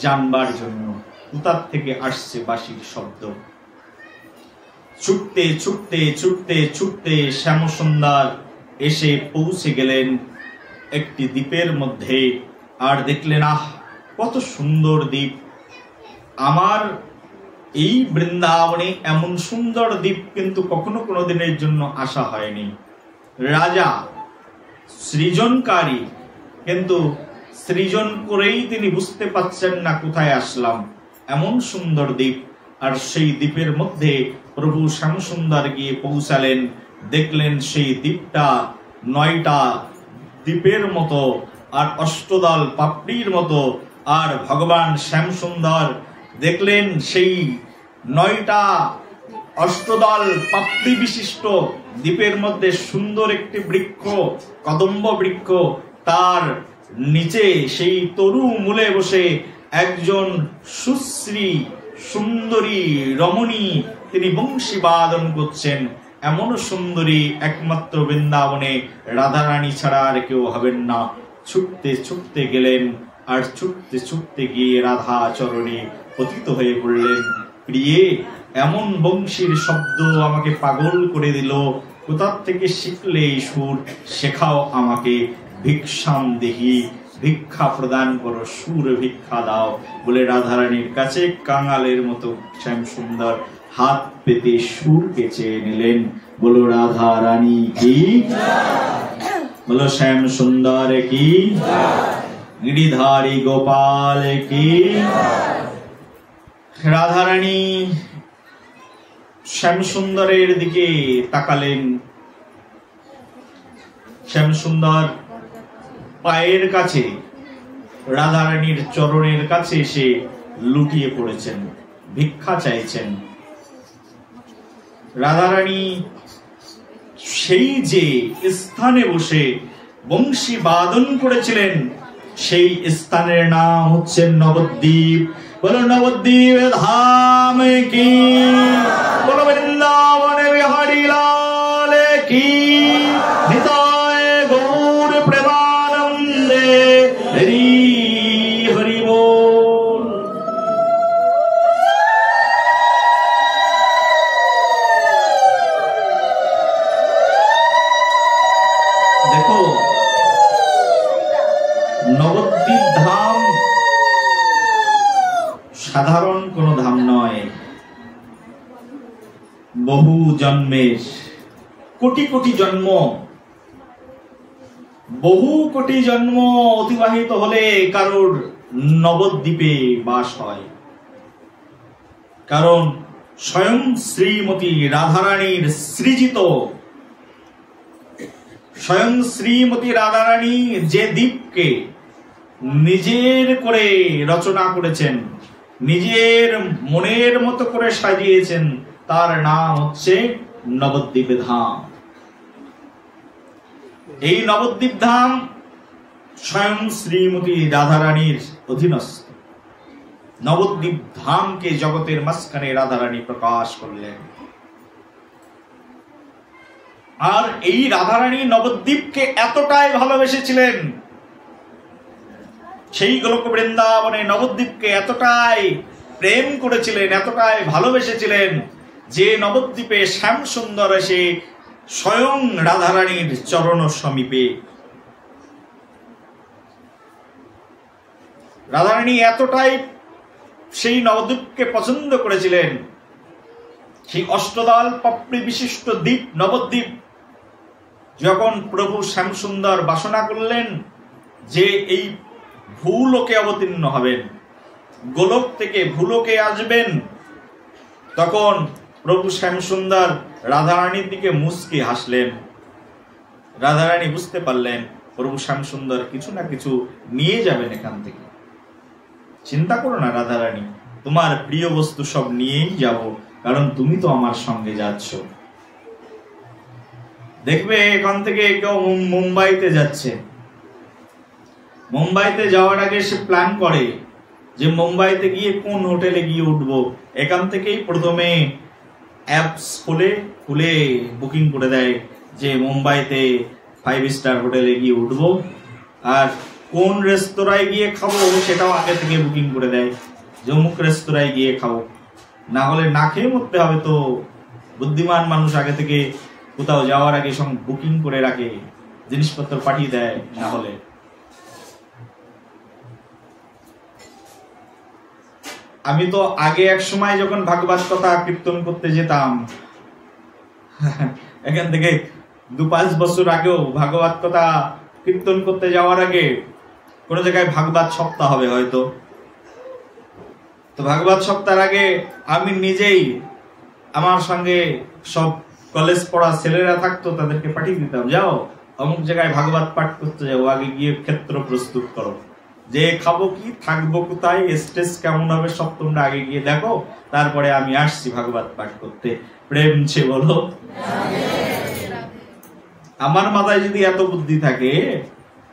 জানবার জন্য। কোথার থেকে আসছে বাঁশির শব্দ? ছুটতে ছুটতে ছুটতে ছুটতে শ্যামসুন্দর এসে পৌঁছে গেলেন একটি দ্বীপের মধ্যে। আর দেখলেন, আহ, কত সুন্দর দ্বীপ! আমার এই বৃন্দাবনে এমন সুন্দর দ্বীপ কিন্তু কখনো কোনো দিনের জন্য আসা হয়নি। রাজা সৃজনকারী, কিন্তু সৃজন করেই তিনি বুঝতে পারছেন না কোথায় আসলাম। এমন সুন্দর দ্বীপ, আর সেই দ্বীপের মধ্যে প্রভু শ্যামসুন্দর গিয়ে পৌঁছালেন। দেখলেন সেই দ্বীপটা 9টা দ্বীপের মতো আর অষ্টদল পাপড়ির মতো। আর ভগবান শ্যামসুন্দর দেখলেন সেই 9টা অষ্টদল পাপড়ি বিশিষ্ট দ্বীপের মধ্যে সুন্দর একটি বৃক্ষ, কদম্ব বৃক্ষ, তার নিচে সেই তরু মূলে বসে একজন সুশ্রী সুন্দরী রমণী, তিনি বংশী বাদন করছেন। এমন সুন্দরী একমাত্র বৃন্দাবনে রাধারানী ছাড়া আর কেউ হবেন না। ছুটতে ছুটতে গেলেন, আর ছুটতে ছুটতে গিয়ে রাধা চরণে পতিত হয়ে পড়লেন। প্রিয়ে, এমন বংশীর শব্দ আমাকে পাগল করে দিল, কোথার থেকে শিখলে এই সুর? শেখাও আমাকে, ভিক্ষাম দেহি, ভিক্ষা প্রদান করো, সুর ভিক্ষা দাও বলে রাধারানীর কাছে কাঙালের মতো শ্যামসুন্দর হাত পেতে সুরকে চেয়ে নিলেন। বলো রাধা রানী কি, বলো শ্যামসুন্দর কি, গিরিধারী গোপাল কি। রাধারানী শ্যামসুন্দরের দিকে তাকালেন। শ্যামসুন্দর পায়ের কাছে, রাধারানীর চরণের কাছে এসে লুটিয়ে পড়েছেন, ভিক্ষা চাইছেন। রাধারানী সেই যে স্থানে বসে বংশী বাদন করেছিলেন, সেই স্থানের নাম হচ্ছে নবদ্বীপ। বলো নবদ্বীপ ধাম কি, বলো বৃন্দাবন বিহারী লাল কি, নিতাই গৌর প্রেমানন্দে হরি হরি বল। দেখো, নবদ্বীপ ধাম সাধারণ কোন ধাম নয়। বহু জন্মের, কোটি কোটি জন্ম, বহু কোটি জন্ম অতিবাহিত হলে কারোর নবদ্বীপে বাস হয়। কারণ স্বয়ং শ্রীমতী রাধারানীর সৃজিত, স্বয়ং শ্রীমতী রাধারানী যে দ্বীপকে নিজের করে রচনা করেছেন, নিজের মনের মতো করে সাজিয়েছেন, তার নাম হচ্ছে নবদ্বীপ ধাম। এই নবদ্বীপ ধাম স্বয়ং শ্রীমতী রাধারানীর অধীনস্থ। নবদ্বীপ ধামকে জগতের মাঝখানে রাধারানী প্রকাশ করলেন। আর এই রাধারানী নবদ্বীপকে এতটাই ভালোবেসেছিলেন, সেই গোলক বৃন্দাবনে নবদ্বীপকে এতটাই প্রেম করেছিলেন, এতটাই ভালোবেসেছিলেন, যে নবদ্বীপে শ্যামসুন্দর এসে স্বয়ং রাধারানীর চরণ সমীপে, রাধারানী এতটাই সেই নবদ্বীপকে পছন্দ করেছিলেন, সেই অষ্টদল পাপড়ি বিশিষ্ট দ্বীপ নবদ্বীপ যখন প্রভু শ্যামসুন্দর বাসনা করলেন যে এই ভূলোকে অবতীর্ণ হবেন, গোলক থেকে ভূলোকে আসবেন, তখন প্রভু শ্যামসুন্দর রাধারানীর দিকে মুচকি হাসলেন। রাধারানী বুঝতে পারলেন প্রভু শ্যামসুন্দর কিছু না কিছু নিয়ে যাবেন এখান থেকে। চিন্তা করো না রাধারানী, তোমার প্রিয় বস্তু সব নিয়েই যাব, কারণ তুমি তো আমার সঙ্গে যাচ্ছ। দেখবে এখান থেকে কেউ মুম্বাইতে যাচ্ছে, মুম্বাইতে যাওয়ার আগে সে প্ল্যান করে যে মুম্বাইতে গিয়ে কোন হোটেলে গিয়ে উঠবো। এখান থেকেই প্রথমে অ্যাপস খুলে বুকিং করে দেয় যে মুম্বাইতে 5 স্টার হোটেলে গিয়ে উঠবো, আর কোন রেস্তোরাঁয় গিয়ে খাবো সেটাও আগে থেকে বুকিং করে দেয়, যে অমুক রেস্তোরাঁয় গিয়ে খাবো। না হলে না খেয়ে মরতে হবে। তো বুদ্ধিমান মানুষ আগে থেকে কোথাও যাওয়ার আগে সঙ্গে বুকিং করে রাখে, জিনিসপত্র পাঠিয়ে দেয়। না হলে আমি তো আগে এক সময় যখন ভাগবত কথা কীর্তন করতে যেতাম, এখান থেকে 2-5 বছর আগেও ভাগবত কথা কীর্তন করতে যাওয়ার আগে কোন জায়গায় ভাগবত সপ্তাহ হবে হয়তো, তো ভাগবত সপ্তাহের আগে আমি নিজেই আমার সঙ্গে সব কলেজ পড়া ছেলেরা থাকতো, তাদেরকে পাঠিয়ে দিতাম, যাও অমুক জায়গায় ভাগবত পাঠ করতে যাও, আগে গিয়ে ক্ষেত্র প্রস্তুত করো, যে খাবো কি, থাকবো কোথায়, স্টেজ কেমন হবে সব তোমরা আগে গিয়ে দেখো, তারপরে আমি আসছি ভাগবত পাঠ করতে। প্রেম ছে বলো। আমার মাথায় যদি এত বুদ্ধি থাকে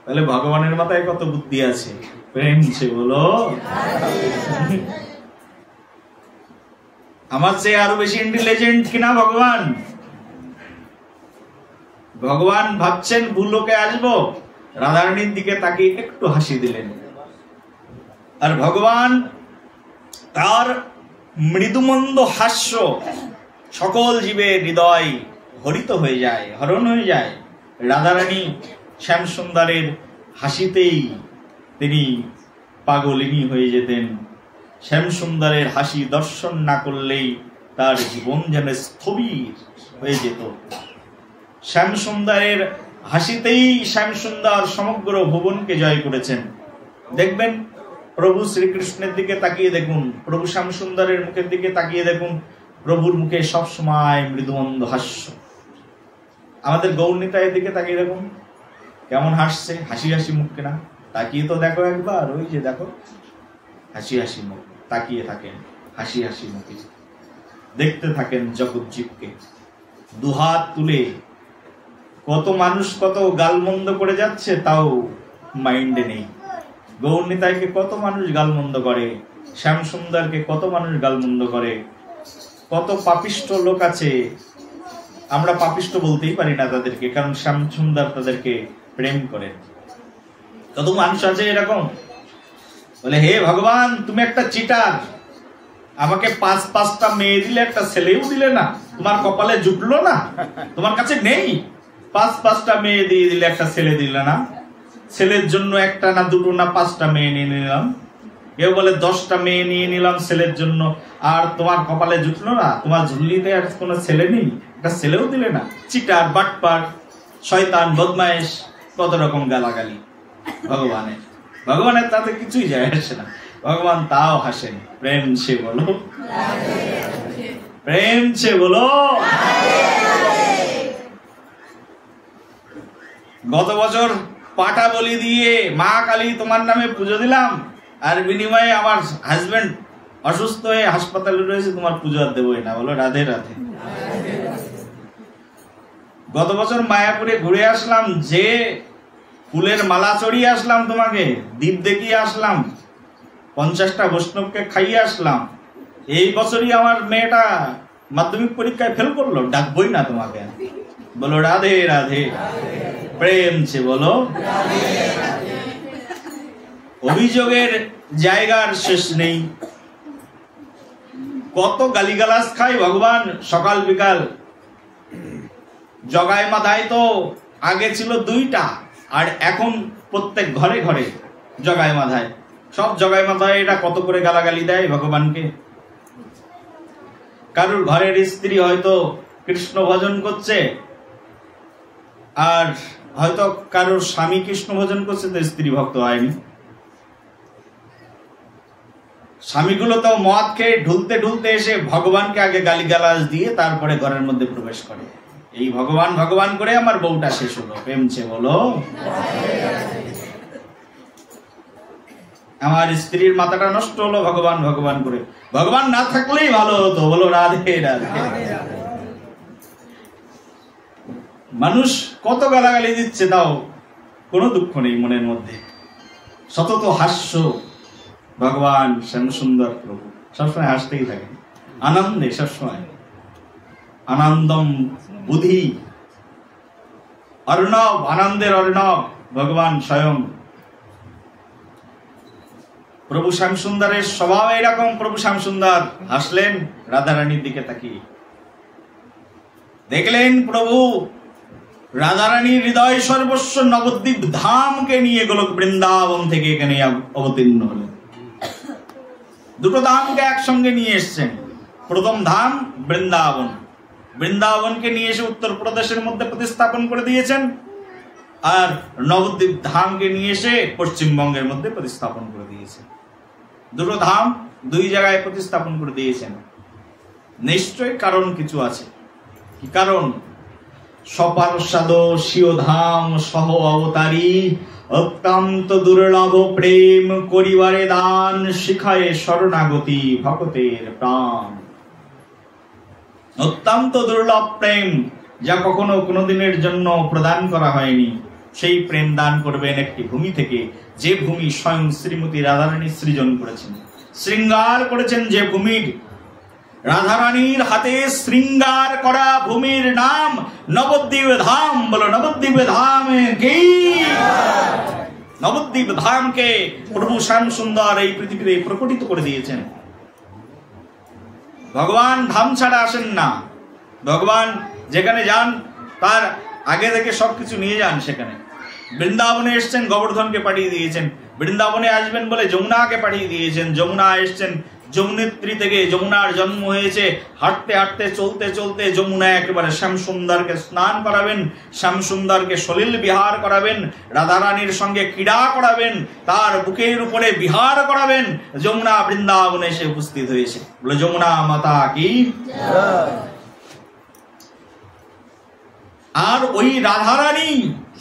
তাহলে ভগবানের মাথায় কত বুদ্ধি আছে। প্রেম ছে বলো। আমার চেয়ে আরো বেশি ইন্টেলিজেন্ট কিনা ভগবান? ভগবান ভাবছেন ভূলোকে আসবো, রাধারানীর দিকে তাকিয়ে একটু হাসি দিলেন, আর ভগবান তার মৃদুমন্দ হাস্য সকল জীবের হৃদয় হরিত হয়ে যায়, হরণ হয়ে যায়। রাধারানী শ্যাম সুন্দরের হাসিতেই তিনি পাগলিনী হয়ে যেতেন। শ্যাম সুন্দরের হাসি দর্শন না করলেই তার জীবন যেন স্থবির হয়ে যেত। শ্যাম সুন্দরের হাসিতেই শ্যাম সুন্দর সমগ্র ভুবনকে জয় করেছেন। দেখবেন প্রভু শ্রীকৃষ্ণের দিকে তাকিয়ে দেখুন, প্রভু শ্যাম সুন্দরের মুখের দিকে তাকিয়ে দেখুন, প্রভুর মুখে সবসময় মৃদুমন্দ হাস্য। আমাদের গৌরনিতাইয়ের দিকে তাকিয়ে দেখুন কেমন হাসছে, হাসি হাসি মুখ কিনা, তাকিয়ে তো দেখো একবার, ওই যে দেখো হাসি হাসি মুখ, তাকিয়ে থাকেন হাসি হাসি মুখে, দেখতে থাকেন জগৎজীবকে। দুহাত তুলে কত মানুষ কত গালমন্দ করে যাচ্ছে তাও মাইন্ডে নেই। গৌরনিতাইকে কত মানুষ গালমন্দ করে, শ্যাম সুন্দরকে কত মানুষ গালমন্দ করে, কত পাপিষ্ট লোক আছে, আমরা পাপিষ্ট বলতেই পারি না তাদেরকে, কারণ শ্যাম সুন্দর তাদেরকে প্রেম করে। কত মানুষ আছে এরকম, বলে হে ভগবান তুমি একটা চিটার, আমাকে 5-5টা মেয়ে দিলে একটা ছেলেও দিলে না, তোমার কপালে জুটলো না, তোমার কাছে নেই, 5-5টা মেয়ে দিয়ে দিলে একটা ছেলে দিলে না, ছেলের জন্য একটা না দুটো না 5টা মেয়ে নিয়ে নিলাম, কেউ বলে 10টা মেয়ে নিয়ে নিলাম ছেলের জন্য, আর তোমার কপালে জুটলো না, তোমার ঝুলিতে আর কোনো ছেলে নেই, একটা ছেলেও দিলে না, চিটার বাটপার শয়তান বদমাইশ, কত রকম গালাগালি ভগবানের। ভগবানের তাতে কিছুই যায় আসে না, ভগবান তাও হাসেন। প্রেম সে বলো, প্রেম সে বলো। গত বছর পাটা বলি দিয়ে মা কালী তোমার নামে পুজো দিলাম, আর বিনিময়ে আমার হাজবেন্ড অসুস্থ হয়ে হাসপাতালে রয়েছে, তোমার পুজো আর দেবই না। বলো রাধে রাধে। গত বছর মায়াপুরে ঘুরে আসলাম, যে ফুলের মালা চড়িয়ে আসলাম, তোমাকে দ্বীপ দেখিয়ে আসলাম, 50টা বৈষ্ণবকে খাইয়ে আসলাম, এই বছরই আমার মেয়েটা মাধ্যমিক পরীক্ষায় ফেল করলো, ডাকবই না তোমাকে। বলো রাধে রাধে। প্রেম সে বলো। অভিযোগের জায়গার শেষ নেই, কত গালিগালাজ খাই ভগবান সকাল বিকাল। জগাই মাথায় তো আগে ছিল 2টা, আর এখন প্রত্যেক ঘরে ঘরে জগাই মাথায়, সব জগাই মাথায় এরা কত করে গালাগালি দেয় ভগবানকে। কারুর ঘরের স্ত্রী হয়তো কৃষ্ণ ভজন করছে, আর হয়তো কারোর স্বামী কৃষ্ণ ভজন করছে, তো স্ত্রী ভক্ত হয়নি। স্বামীগুলো তো মদ খেয়ে ঢুলতে ঢুলতে এসে ভগবানকে আগে গালিগালাজ দিয়ে তারপরে ঘরের মধ্যে প্রবেশ করে, এই ভগবান ভগবান করে আমার বউটা শেষ হলো। প্রেমছে বলো। আমার স্ত্রীর মাথাটা নষ্ট হলো ভগবান ভগবান করে, ভগবান না থাকলেই ভালো হতো। বলো রাধে রাধে। মানুষ কত গালাগালি দিচ্ছে, তাও কোনো দুঃখ নেই মনের মধ্যে। সতত হাস্য ভগবান শ্যামসুন্দর প্রভু সবসময় হাসতেই থাকে, আনন্দে সবসময়, আনন্দম বুদ্ধি অর্ণব, আনন্দের অর্ণব ভগবান স্বয়ং। প্রভু শ্যামসুন্দরের স্বভাব এরকম। প্রভু শ্যামসুন্দর হাসলেন রাধারানীর দিকে তাকিয়ে, দেখলেন প্রভু রাধারানীর হৃদয় সর্বস্ব নবদ্বীপ ধামকে নিয়ে গোলক বৃন্দাবন থেকে এখানে অবতীর্ণ হলেন। দুটো ধামকে একসঙ্গে নিয়ে এসছেন। প্রথম ধাম বৃন্দাবন, বৃন্দাবনকে নিয়ে এসে উত্তরপ্রদেশের মধ্যে প্রতিস্থাপন করে দিয়েছেন, আর নবদ্বীপ ধামকে নিয়ে এসে পশ্চিমবঙ্গের মধ্যে প্রতিস্থাপন করে দিয়েছেন। দুটো ধাম দুই জায়গায় প্রতিস্থাপন করে দিয়েছেন। নিশ্চয় কারণ কিছু আছে। কি কারণ? সপার্ষদ স্বীয় ধাম সহ অবতারী, অত্যন্ত দুর্লভ প্রেম করিবারে দান, শিখায় শরণাগতি ভক্তের প্রাণ। অত্যন্ত দুর্লভ প্রেম, যা কখনো কোনোদিনের জন্য প্রদান করা হয়নি, সেই প্রেম দান করবেন একটি ভূমি থেকে, যে ভূমি স্বয়ং শ্রীমতী রাধারানী সৃজন করেছেন, শৃঙ্গার করেছেন। যে ভূমির রাধারানীর হাতে শৃঙ্গার করা ভূমির নাম নবদ্বীপ ধাম। বলো নবদ্বীপ ধাম কি? নবদ্বীপ ধামকে প্রভু শ্যামসুন্দর এই পৃথিবীতে প্রকটিত করে দিয়েছেন। ভগবান ধাম ছাড়া আসেন না। ভগবান যেখানে যান তার আগে থেকে সবকিছু নিয়ে যান। সেখানে বৃন্দাবনে এসছেন, গোবর্ধনকে পাঠিয়ে দিয়েছেন। বৃন্দাবনে আসবেন বলে যমুনাকে পাঠিয়ে দিয়েছেন। যমুনা এসছেন, যমুনেত্রী থেকে যমুনার জন্ম হয়েছে। হাঁটতে হাঁটতে চলতে চলতে যমুনা একেবারে শ্যামসুন্দরকে স্নান করাবেন, শ্যামসুন্দরকে সলিল বিহার করাবেন, রাধারানীর সঙ্গে ক্রীড়া করাবেন, তার বুকের উপরে বিহার করাবেন। যমুনা বৃন্দাবনে এসে উপস্থিত হয়েছে। বলে যমুনা মাতা কি। আর ওই রাধারানী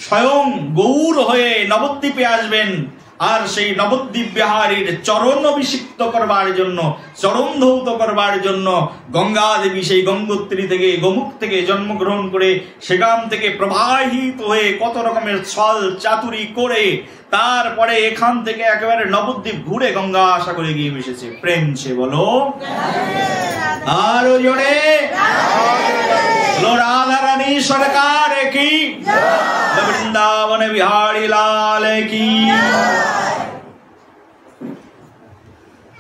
স্বয়ং গৌর হয়ে নবদ্বীপে আসবেন, আর সেই নবদ্বীপ বিহারীর চরণ অভিষিক্ত করবার জন্য, চরণ ধৌত করবার জন্য গঙ্গা দেবী সেই গঙ্গোত্রী থেকে, গোমুখ থেকে জন্মগ্রহণ করে সেখান থেকে প্রবাহিত হয়ে কত রকমের ছল চাতুরি করে তারপরে এখান থেকে একেবারে নবদ্বীপ ঘুরে গঙ্গা সাগরে গিয়ে মিশেছে। প্রেম সে বলো আরো জোরে রাধারানী সরকার কি, বৃন্দাবন বিহারী লাল কি।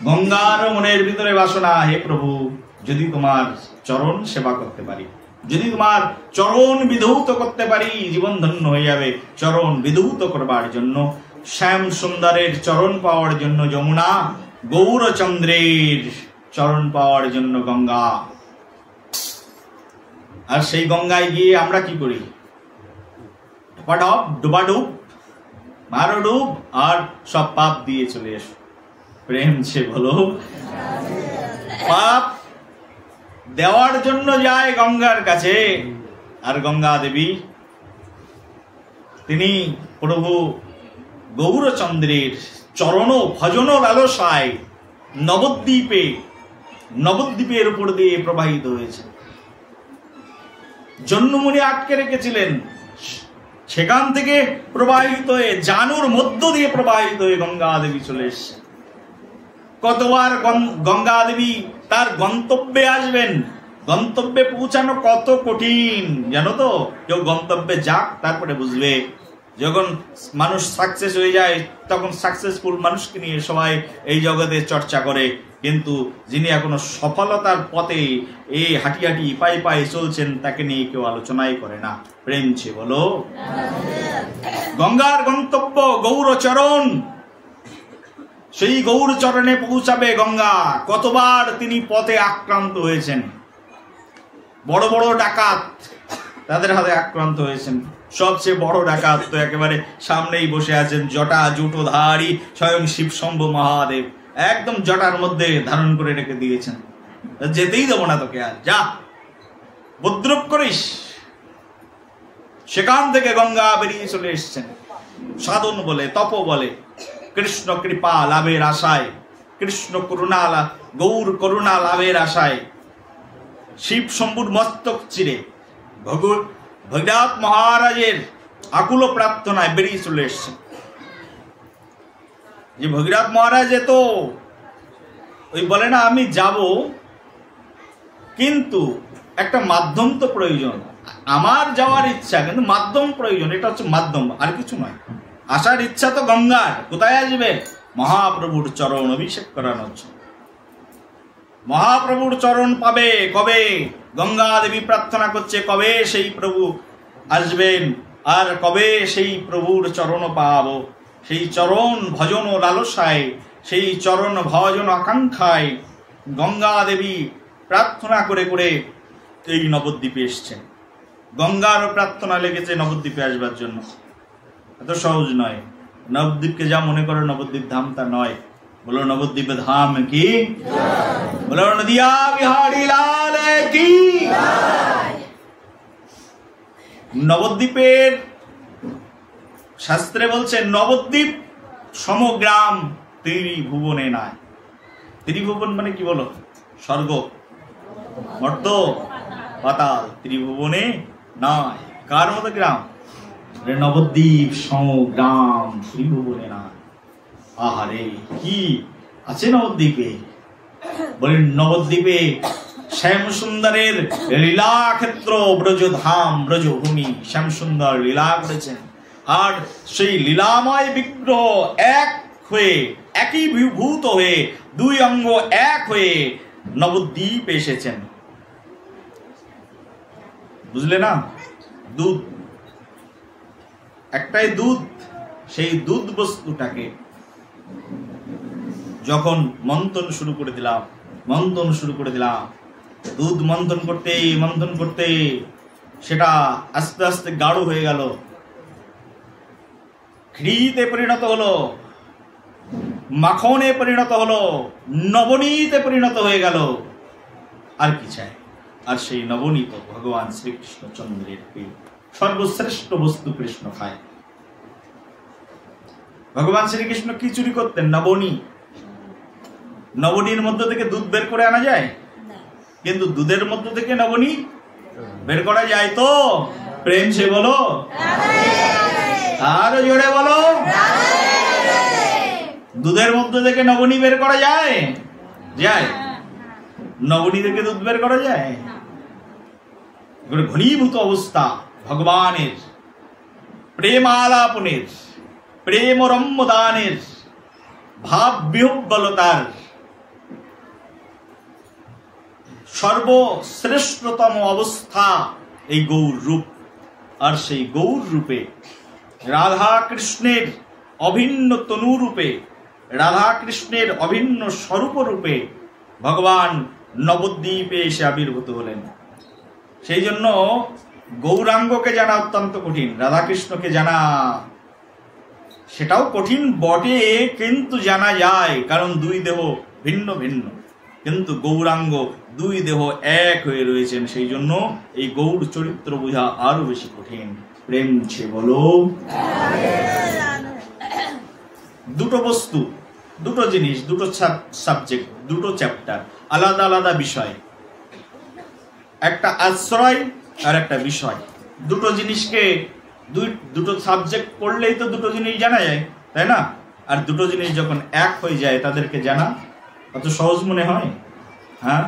গঙ্গার মনের ভিতরে বাসনা, হে প্রভু যদি তোমার চরণ সেবা করতে পারি, যদি তোমার চরণ বিধৌত করতে পারি, জীবন ধন্য হয়ে যাবে। চরণ বিধৌত করবার জন্য, শ্যাম সুন্দরের চরণ পাওয়ার জন্য যমুনা, গৌরচন্দ্রের চরণ পাওয়ার জন্য গঙ্গা। আর সেই গঙ্গায় গিয়ে আমরা কি করি? ডুবাডুব, মারো ডুব, আর সব পাপ দিয়ে চলে এসো। প্রেম সে বলো। পাপ দেওয়ার জন্য যায় গঙ্গার কাছে, আর গঙ্গা দেবী তিনি প্রভু গৌরচন্দ্রের চরণ ভজন লালসায় নবদ্বীপের উপর দিয়ে প্রবাহিত হয়েছে। জন্মমুনি আটকে রেখেছিলেন, সেখান থেকে প্রবাহিত হয়ে জানুর মধ্য দিয়ে প্রবাহিত হয়ে গঙ্গা দেবী চলে এসছে। কতবার গঙ্গা দেবী তার গন্তব্যে আসবেন। গন্তব্যে পৌঁছানো কত কঠিন জানো তো? কেউ গন্তব্যে যাক, তারপরে বুঝবে। যখন মানুষ সাকসেস হয়ে যায় তখন সাকসেসফুল মানুষকে নিয়ে সবাই এই জগতে চর্চা করে, কিন্তু যিনি এখনো সফলতার পথে এই হাঁটি হাঁটি পায়ে পায়ে চলছেন তাকে নিয়ে কেউ আলোচনাই করে না। প্রেম সে বলো। গঙ্গার গন্তব্য গৌরচরণ, সেই গৌরচরণে পৌঁছাবে গঙ্গা। কতবার তিনি পথে আক্রান্ত হয়েছেন, বড় বড় ডাকাত তাদের হাতে আক্রান্ত হয়েছেন। সবচেয়ে বড় ডাকাত তো একেবারে সামনেই বসে আছেন, জটা জুটোধারী স্বয়ং শিব শম্ভু মহাদেব। একদম জটার মধ্যে ধারণ করে রেখে দিয়েছেন, যেতেই দেবো না তোকে, আর যা উপদ্রব করিস। সেখান থেকে গঙ্গা বেরিয়ে চলে এসছেন সাধন বলে, তপ বলে, কৃষ্ণ কৃপা লাভের আশায়, কৃষ্ণ করুণা, গৌর করুণা লাভের আশায় শিব শম্ভুর মস্তক চিরে ভগীরথ মহারাজের আকুল প্রার্থনায় বেরিয়ে চলে এসছেন। যে ভগীরথ মহারাজ তো ওই বলে না আমি যাব, কিন্তু একটা মাধ্যম তো প্রয়োজন। আমার যাওয়ার ইচ্ছা, কিন্তু মাধ্যম প্রয়োজন। এটা হচ্ছে মাধ্যম, আর কিছু নয়। আসার ইচ্ছা তো গঙ্গার। কোথায় আসবে? মহাপ্রভুর চরণ অভিষেক করানোর জন্য। মহাপ্রভুর চরণ পাবে কবে? গঙ্গা দেবী প্রার্থনা করছে কবে সেই প্রভু আসবেন, আর কবে সেই প্রভুর চরণ পাবো। সেই চরণ ভজন ও লালসায়, সেই চরণ ভজন আকাঙ্ক্ষায় গঙ্গা দেবী প্রার্থনা করে করে এই নবদ্বীপে এসছেন। গঙ্গারও প্রার্থনা লেগেছে নবদ্বীপে আসবার জন্য। এত সহজ নয়। নবদ্বীপকে যা মনে করে নবদ্বীপ ধাম তা নয়। বলো নবদ্বীপে ধাম কি? বলো নদিয়া বিহারী লাল কি? নবদ্বীপের শাস্ত্রে বলছে নবদ্বীপ সমগ্রাম ত্রিভুবনে নাই। ত্রিভুবন মানে কি বলো? স্বর্গ, মর্ত, পাতাল। ত্রিভুবনে নাই। কার মতো গ্রাম? নবদ্বীপ সমগ্রাম ত্রিভুবনে নাই। আহারে কি আছে নবদ্বীপে? বলেন নবদ্বীপে শ্যাম সুন্দরের লীলাক্ষেত্র, ব্রজধাম, ব্রজভূমি। শ্যাম সুন্দর লীলা করেছেন, আর সেই লীলাময় বিগ্রহ এক হয়ে, একই বিভূত হয়ে, দুই অঙ্গ এক হয়ে নবদ্বীপে এসেছেন। বুঝলে না? দুধ, একটাই দুধ। সেই দুধ বস্তুটাকে যখন মন্থন শুরু করে দিলাম, দুধ মন্থন করতে সেটা আস্তে আস্তে গাঢ় হয়ে গেল, ঘৃতে পরিণত হলো, মাখনে পরিণত হলো, নবনীতে পরিণত হয়ে গেল। আর কি চাই? আর সেই নবনীত ভগবান শ্রীকৃষ্ণ চন্দ্রের সর্বশ্রেষ্ঠ বস্তু কৃষ্ণ খায়। ভগবান শ্রীকৃষ্ণ কি চুরি করতেন? নবনী। নবনীর মধ্য থেকে দুধ বের করে আনা যায়? কিন্তু দুধের মধ্য থেকে নবনী বের করা যায় তো? প্রেম সে বলো, আরো জোরে বলো। দুধের মধ্য থেকে নবনী বের করা যায়? যায়। নবনী থেকে দুধ বের করা যায়? ঘনীভূত অবস্থা ভগবানের, প্রেম আলাপনের, প্রেম রম্যদানের, ভাব বিহ্বলতার সর্বশ্রেষ্ঠতম অবস্থা এই গৌর রূপ। আর সেই গৌর রূপে রাধা কৃষ্ণের অভিন্ন তনু রূপে, রাধা কৃষ্ণের অভিন্ন স্বরূপ রূপে ভগবান নবদ্বীপে এসে আবির্ভূত হলেন। সেই জন্য গৌরাঙ্গকে জানা অত্যন্ত কঠিন, রাধাকৃষ্ণকে জানা সেটাও কঠিন বটে, কিন্তু জানা যায়, কারণ দুই দেহ ভিন্ন ভিন্ন, কিন্তু গৌরাঙ্গ দুই দেহ এক হয়ে রয়েছেন। সেই জন্য এই গৌর চরিত্র বোঝা আরো বেশি কঠিন। প্রেম ছে বলো। দুটো বস্তু, দুটো জিনিস, দুটো সাবজেক্ট, দুটো চ্যাপ্টার, আলাদা আলাদা বিষয়। একটা আশ্রয় আর একটা বিষয়। দুটো জিনিসকে দুটো সাবজেক্ট পড়লেই তো দুটো জিনিস জানা যায়, তাই না? আর দুটো জিনিস যখন এক হয়ে যায় তাদেরকে জানা অত সহজ মনে হয়? হ্যাঁ,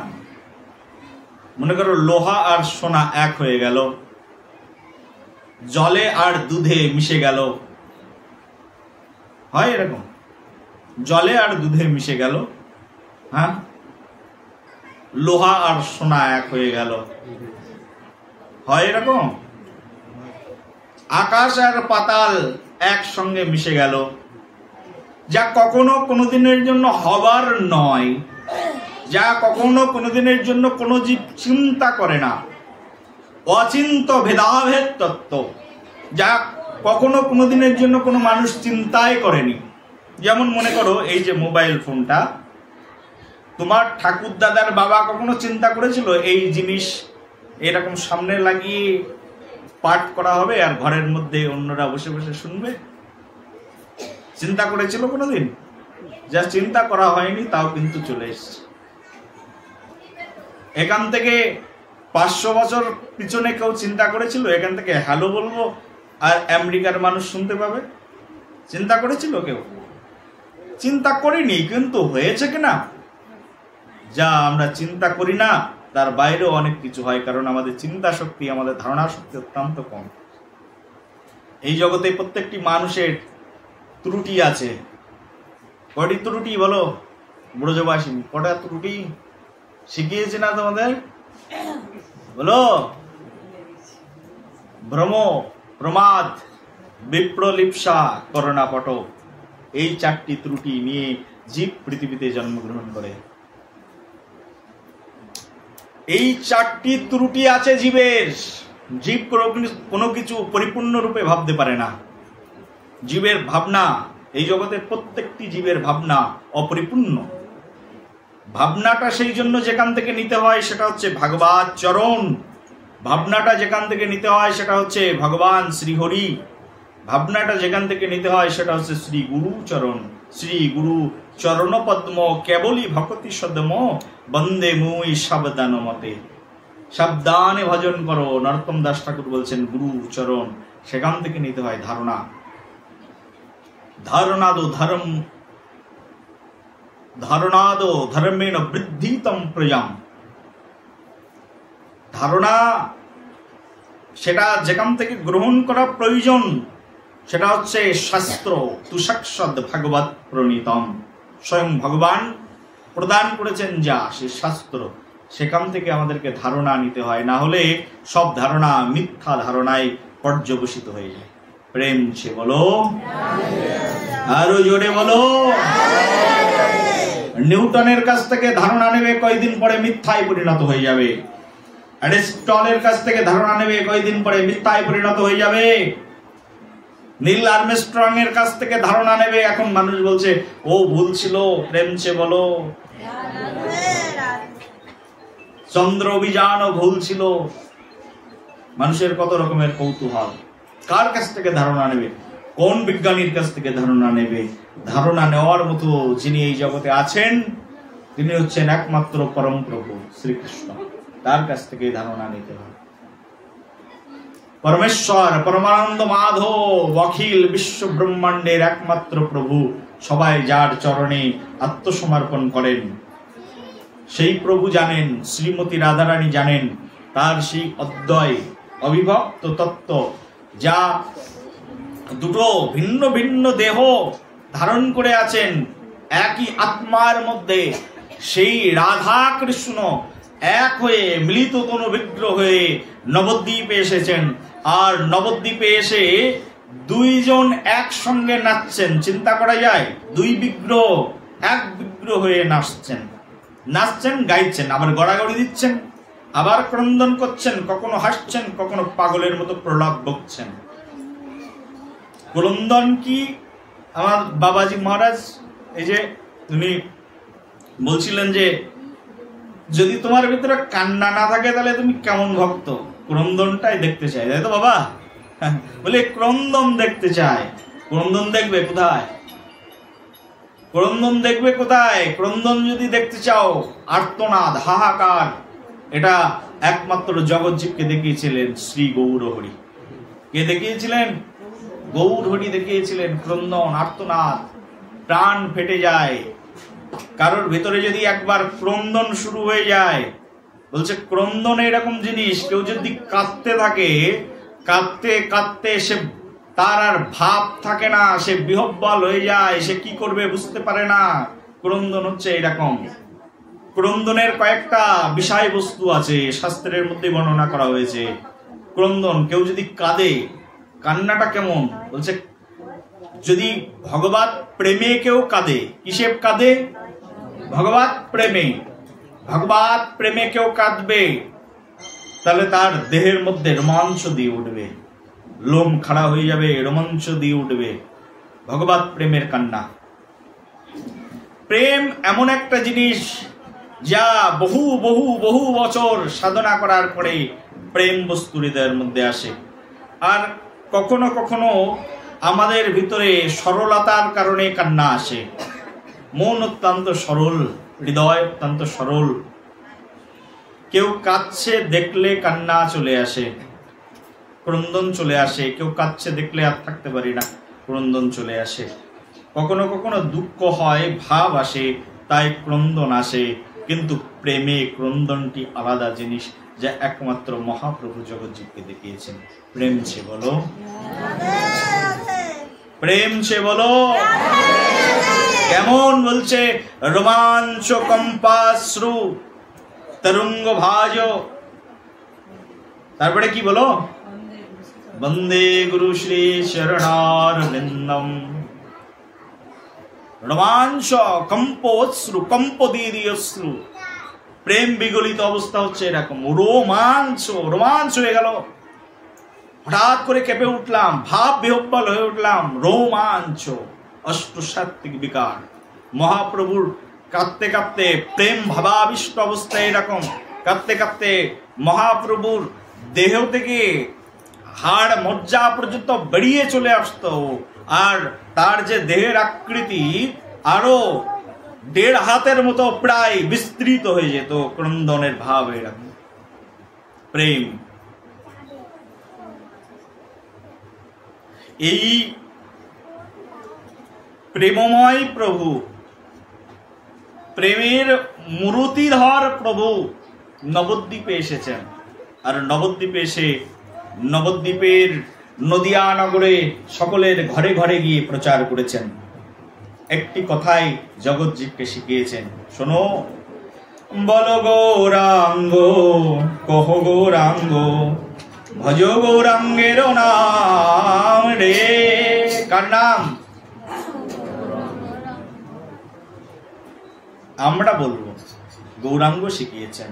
মনে করো লোহা আর সোনা এক হয়ে গেল, জলে আর দুধে মিশে গেল, হয় এরকম? জলে আর দুধে মিশে গেল, হ্যাঁ, লোহা আর সোনা এক হয়ে গেল, হয় এরকম? আকাশ আর পাতাল একসঙ্গে মিশে গেল, যা কখনো কোনোদিনের জন্য হবার নয়, যা কখনো কোনোদিনের জন্য কোনো জীব চিন্তা করে না, অচিন্ত ভেদাভেদ তত্ত্ব, যা কখনো কোনোদিনের জন্য কোনো মানুষ চিন্তাই করেনি। যেমন মনে করো এই যে মোবাইল ফোনটা, তোমার ঠাকুর দাদার বাবা কখনো চিন্তা করেছিল এই জিনিস এরকম সামনে লাগিয়ে পাঠ করা হবে আর ঘরের মধ্যে অন্যরা বসে বসে শুনবে? চিন্তা করেছিল কোনোদিন? যা চিন্তা করা হয়নি তাও কিন্তু চলে এসছে। এখান থেকে 500 বছর পিছনে কেউ চিন্তা করেছিল এখান থেকে হ্যালো বলবো আর আমেরিকার মানুষ শুনতে পাবে? চিন্তা করেছিল কেউ? চিন্তা করিনি, কিন্তু হয়েছে কিনা, যা আমরা চিন্তা করি না তার বাইরেও অনেক কিছু হয়, কারণ আমাদের চিন্তা শক্তি, আমাদের ধারণা শক্তি অত্যন্ত কম। এই জগতে প্রত্যেকটি মানুষের ত্রুটি আছে। কয়টি ত্রুটি বলো ব্রজবাসিনী, কটা ত্রুটি শিখিয়েছে না তোমাদের? বলো। ভ্রম, প্রমাদ, বিপ্রলিপ্সা, করুণাপট, এই 4টি ত্রুটি নিয়ে জীব পৃথিবীতে জন্মগ্রহণ করে। এই 4টি ত্রুটি আছে জীবের। জীব কোনো কিছু পরিপূর্ণ রূপে ভাবতে পারে না। জীবের ভাবনা, এই জগতের প্রত্যেকটি জীবের ভাবনা অপরিপূর্ণ। ভাবনাটা সেই জন্য যেখান থেকে নিতে হয় সেটা হচ্ছে ভাগবত চরণ। ভাবনাটা যেখান থেকে নিতে হয় সেটা হচ্ছে ভগবান শ্রীহরি। ভাবনাটা যেখান থেকে নিতে হয় সেটা হচ্ছে শ্রী গুরু চরণ। শ্রী গুরু চরণ পদ্ম কেবলই ভকতি সদম বন্দে মুই সাবধান মতে। সাবধানে ভজন করো, নরোত্তম দাস ঠাকুর বলছেন গুরু চরণ, সেখান থেকে নিতে হয় ধারণা। ধারণাদো ধর্মেণ বৃদ্ধিতম প্রজাম। ধারণা সেটা যেখান থেকে গ্রহণ করা প্রয়োজন সেটা হচ্ছে শাস্ত্র। তু সাক্ষাৎ ভাগবত প্রণীতম, স্বয়ং ভগবান প্রদান করেছেন যা সে শাস্ত্র, সেখান থেকে আমাদেরকে ধারণা নিতে হয়। না হলে সব ধারণা মিথ্যা ধারণায় পর্যবসিত হয়ে যায়। প্রেম সে বলো, আরো জোরে বলো। নিউটনের কাছ থেকে ধারণা নেবে, কয়েকদিন পরে মিথ্যায় পরিণত হয়ে যাবে। অ্যারিস্টটলের কাছ থেকে ধারণা নেবে, কয়েকদিন পরে মিথ্যায় পরিণত হয়ে যাবে। নীল আর্মস্ট্রং এর কাছ থেকে ধারণা নেবে, এখন মানুষ বলছে ও ভুল ছিল। প্রেম সে বলো। চন্দ্র অভিযানও ভুল ছিল। মানুষের কত রকমের কৌতূহল। কার কাছ থেকে ধারণা নেবে? কোন বিজ্ঞানীর কাছ থেকে ধারণা নেবে? ধারণা নেওয়ার মতো যিনি এই জগতে আছেন তিনি হচ্ছেন একমাত্র পরম প্রভু শ্রীকৃষ্ণ। তার কাছ থেকে ধারণা নিতে হবে। পরমেশ্বর পরমানন্দ মাধব অখিল বিশ্ব ব্রহ্মাণ্ডের একমাত্র প্রভু, সবাই যার চরণে আত্মসমর্পণ করেন সেই প্রভু জানেন, শ্রীমতী রাধারানী জানেন তার সেই অদ্বয় অবিভক্ত তত্ত্ব, যা দুটো ভিন্ন ভিন্ন দেহ ধারণ করে আছেন একই আত্মার মধ্যে। সেই রাধা কৃষ্ণ এক হয়ে মিলিত কোনো বিগ্রহ হয়ে নবদ্বীপে এসেছেন, আর নবদ্বীপে এসে দুইজন একসঙ্গে নাচছেন। চিন্তা করা যায়, দুই বিগ্রহ এক বিগ্রহ হয়ে নাচছেন, গাইছেন, আবার গড়াগড়ি দিচ্ছেন, আবার ক্রন্দন করছেন, কখনো হাসছেন, কখনো পাগলের মতো প্রলাপ বকছেন। ক্রন্দন কি? আমার বাবাজি মহারাজ এই যে উনি বলছিলেন যে যদি তোমার ভিতরে কান্না না থাকে তাহলে তুমি কেমন ভক্ত? ক্রন্দনটাই দেখতে চাই, তাই তো বাবা? বলে ক্রন্দন দেখতে চায়। ক্রন্দন দেখবে কোথায়? ক্রন্দন দেখবে কোথায়? ক্রন্দন যদি দেখতে চাও, আর্তনাদ, হাহাকার, এটা একমাত্র জগৎজীবকে দেখিয়েছিলেন শ্রী গৌরহরি। কে দেখিয়েছিলেন? গৌরহরি দেখিয়েছিলেন। ক্রন্দন, আর্তনাদ, প্রাণ ফেটে যায়। কারোর ভেতরে যদি একবার ক্রন্দন শুরু হয়ে যায়, বলছে ক্রন্দন এরকম জিনিস, কেউ যদি কাঁদতে থাকে, কাঁদতে কাঁদতে সে তার আর ভাব থাকে না, সে বিহ্বল হয়ে যায়, সে কি করবে বুঝতে পারে না। ক্রন্দন হচ্ছে এরকম। ক্রন্দনের কয়েকটা বিষয়বস্তু আছে, শাস্ত্রের মধ্যে বর্ণনা করা হয়েছে। ক্রন্দন, কেউ যদি কাঁদে, কান্নাটা কেমন? বলছে যদি ভগবত প্রেমে কেউ কাঁদে, কিসে কাঁদে? ভগবত প্রেমে। ভগবত প্রেমে কেউ কাঁদবে তাহলে তার দেহের মধ্যে রোমাঞ্চ দিয়ে উঠবে, লোম খাড়া হয়ে যাবে, রোমাঞ্চ দিয়ে উঠবে। ভগবত প্রেমের কান্না। প্রেম এমন একটা জিনিস যা বহু বহু বহু বছর সাধনা করার পরে প্রেম বস্তু হৃদয়ের মধ্যে আসে। আর কখনো কখনো আমাদের ভিতরে সরলতার কারণে কান্না আসে। মন অত্যন্ত সরল, হৃদয় অত্যন্ত সরল। কেউ কাঁদছে দেখলে কান্না চলে আসে, ক্রন্দন চলে আসে। কেউ কাঁদছে দেখলে আর থাকতে পারি না, ক্রন্দন চলে আসে। কখনো কখনো দুঃখ হয়, ভাব আসে, তাই ক্রন্দন আসে, কিন্তু প্রেমে ক্রন্দনটি আলাদা জিনিস, যা একমাত্র মহাপ্রভু জগৎজীবকে দেখিয়েছেন। প্রেম ছে বলো, প্রেম ছে বলো। কেমন বলছে, রোমাঞ্চ কম্পাশ্রু তরঙ্গ ভাজ, তারপরে কি বলো, বন্দে গুরু শ্রী চরণার বৃন্দম। রোমাঞ্চ কম্পশ্রু, কম্প দিয়ে দিয়ে অশ্রু, প্রেম বিগলিত অবস্থা হচ্ছে এরকম, রোমাঞ্চ, রোমাঞ্চ হয়ে গেল, হঠাৎ করে কেঁপে উঠলাম, ভাব বিহ্বল হয়ে উঠলাম, রোমাঞ্চ, অষ্টসাত্ত্বিক বিকার। মহাপ্রভুর কাঁদতে কাঁদতে প্রেম ভাবাবিষ্ট অবস্থায় এরকম কাঁদতে কাঁদতে মহাপ্রভুর দেহ থেকে হাড় মজ্জা পর্যন্ত বেরিয়ে চলে আসতো, আর তার যে দেহের আকৃতি আরো 1.5 হাতের মতো প্রায় বিস্তৃত হয়ে যেত, ক্রন্দনের ভাব এরকম। প্রেম, এই প্রেমময় প্রভু, প্রেমের মূর্তিধর প্রভু নবদ্বীপে এসেছেন, আর নবদ্বীপে এসে নবদ্বীপের নদিয়া নগরে সকলের ঘরে ঘরে গিয়ে প্রচার করেছেন। একটি কথাই জগৎজীবকে শিখিয়েছেন, শোনো, বল গৌরাঙ্গ, কহ গৌরাঙ্গ, ভজ গৌরাঙ্গের নাম রে। কার নাম? আমরা বলবো, গৌরাঙ্গ শিখিয়েছেন।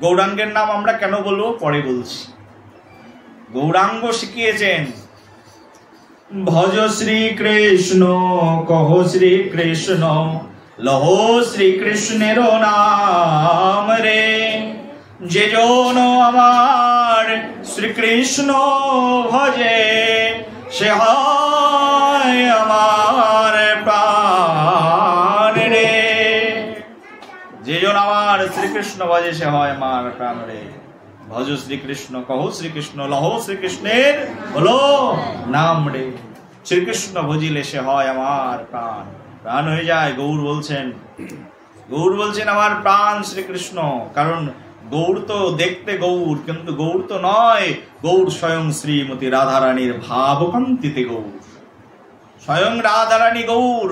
গৌরাঙ্গের নাম আমরা কেন বলবো পরে বলছি। গৌরাঙ্গ শিখিয়েছেন, ভজ শ্রীকৃষ্ণ, কহ শ্রীকৃষ্ণ, লহ শ্রীকৃষ্ণের নাম রে। যে জন আমার শ্রীকৃষ্ণ ভজে, সে হয় আমার প্রাণ রে। যে জন আমার শ্রীকৃষ্ণ ভজে, সে হয় আমার প্রাণ রে। ভজ শ্রীকৃষ্ণ, কহ শ্রীকৃষ্ণ, লহ শ্রীকৃষ্ণের বলো নাম রে। শ্রীকৃষ্ণ ভজিলে সে হয় আমার প্রাণ, প্রাণ হয়ে যায়। গৌর বলছেন, গৌর বলছেন আমার প্রাণ শ্রীকৃষ্ণ। কারণ গৌর তো দেখতে গৌর, কিন্তু গৌর তো নয়, গৌর স্বয়ং শ্রীমতী রাধারানীর ভাবকান্তিতে গৌর, স্বয়ং রাধারানী গৌর,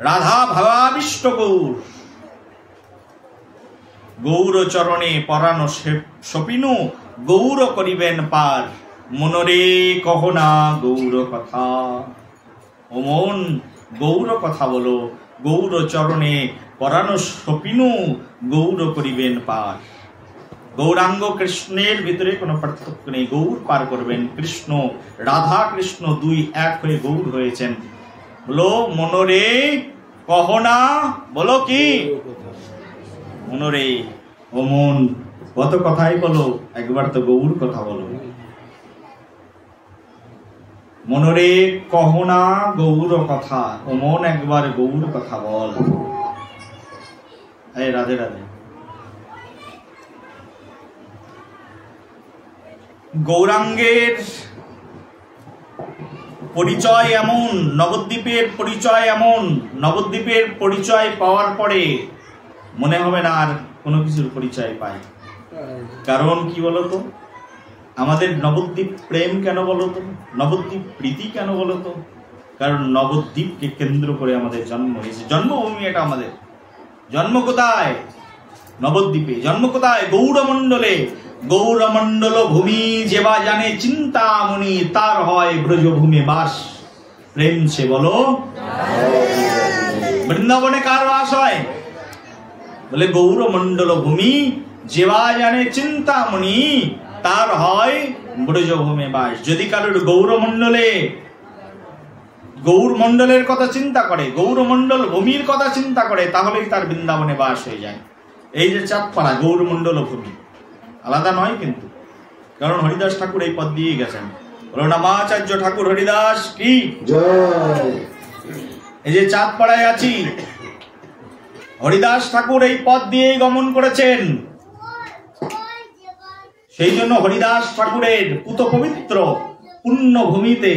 রাধা ভাবাবিষ্ট গৌর। গৌর চরণে পরানো সপিনু, গৌর করিবেন পার, মনরে কহ না গৌর কথা। ও মন, গৌর কথা বলো, গৌর চরণে পরানো সপিনু, গৌর করিবেন পার। গৌরাঙ্গ কৃষ্ণের ভিতরে কোনো পার্থক্য নেই, গৌর পার করবেন। কৃষ্ণ, রাধা কৃষ্ণ দুই এক হয়ে গৌর হয়েছেন। বলো মনরে কহ না, বলো কি মনরে। ও মন, কত কথাই বলো, একবার তো গৌর কথা বলো। মনরে কহ না গৌর কথা, ও মন একবার গৌর কথা বল। এই রাধে রাধে। গৌরাঙ্গের পরিচয় এমন, নবদ্বীপের পরিচয় এমন, নবদ্বীপের পরিচয় পাওয়ার পরে মনে হবে না আর কোনো কিছুর পরিচয় পাই। কারণ কি বলতো, আমাদের নবদ্বীপ প্রেম কেন বলতো, নবদ্বীপ প্রীতি কেন বলতো? কারণ নবদ্বীপকে কেন্দ্র করে আমাদের জন্ম হয়েছে, জন্মভূমি এটা আমাদের। জন্ম কোথায়? নবদ্বীপে। জন্ম কোথায়? গৌরমণ্ডলে। গৌরমণ্ডল ভূমি যেবা জানে চিন্তামণি, তার হয় ব্রজভূমে বাস। প্রেম সে বলো। বৃন্দাবনে কার বাস হয়? বলে গৌরমণ্ডল ভূমি যেবা জানে চিন্তামণি, তার হয় ব্রজভূমে বাস। যদি কারোর গৌরমণ্ডলে, গৌরমণ্ডলের কথা চিন্তা করে, গৌরমণ্ডল ভূমির কথা চিন্তা করে, তাহলেই তার বৃন্দাবনে বাস হয়ে যায়। এই যে চাঁদপাড়া গৌরমণ্ডল ভূমি, আলাদা নয় কিন্তু, কারণ হরিদাস ঠাকুর এই পদ দিয়ে গেছেন। নামাচার্য ঠাকুর হরিদাস কি জয়। এই যে চাঁদপাড়ায় আছি, হরিদাস ঠাকুর এই পদ দিয়ে গমন করেছেন। সেই জন্য হরিদাস ঠাকুরের পুত পবিত্র পুণ্য ভূমিতে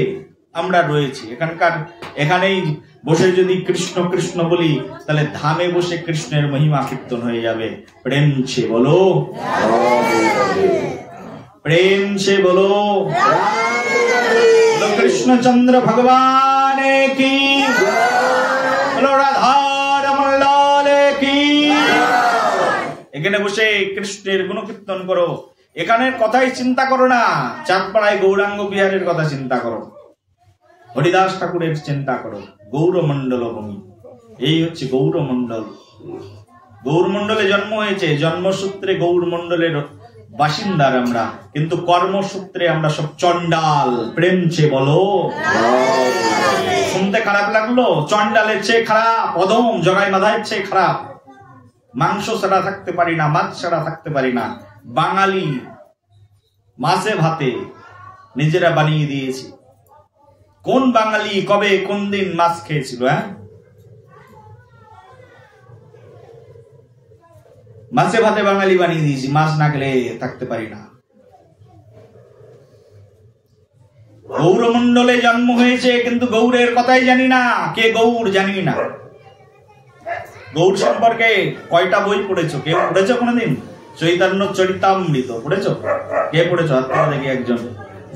আমরা রয়েছি। এখানেই বসে যদি কৃষ্ণ কৃষ্ণ বলি তাহলে ধামে বসে কৃষ্ণের মহিমা কীর্তন হয়ে যাবে। প্রেম সে বলো, প্রেম সে বলো কৃষ্ণচন্দ্র ভগবান কি, রাধার মল্লাল কি। এখানে বসে কৃষ্ণের গুণ কীর্তন করো, এখানের কথাই চিন্তা করো না, চাঁদপাড়ায় গৌরাঙ্গ বিহারের কথা চিন্তা করো, হরিদাস ঠাকুরের চিন্তা করো। গৌরমণ্ডল ভূমি, এই হচ্ছে গৌরমণ্ডল। গৌরমণ্ডলে জন্ম হয়েছে, জন্মসূত্রে গৌরমণ্ডলের বাসিন্দার আমরা, কিন্তু কর্মসূত্রে আমরা সব চন্ডাল। প্রেম সে বলো। শুনতে খারাপ লাগলো? চন্ডালের চেয়ে খারাপ, অধম জগাই মাধায়ের চেয়ে খারাপ। মাংস ছাড়া থাকতে পারি না, মাছ ছাড়া থাকতে পারি না। বাঙালি মাছে ভাতে নিজেরা বানিয়ে দিয়েছি। কোন বাঙালি কবে কোন দিন মাছ খেয়েছিল? মাছে ভাতে বাঙালি বানিয়ে দিয়েছি, মাছ না খেলে থাকতে পারি না। গৌরমণ্ডলে জন্ম হয়েছে, কিন্তু গৌরের কথাই জানি না। কে গৌর জানি না। গৌর সম্পর্কে কয়টা বই পড়েছো? কে পড়েছো কোনোদিন? চৈতন্য চরিতামৃত পড়েছো? কে পড়েছো? হাত তোলা দেখি একজন।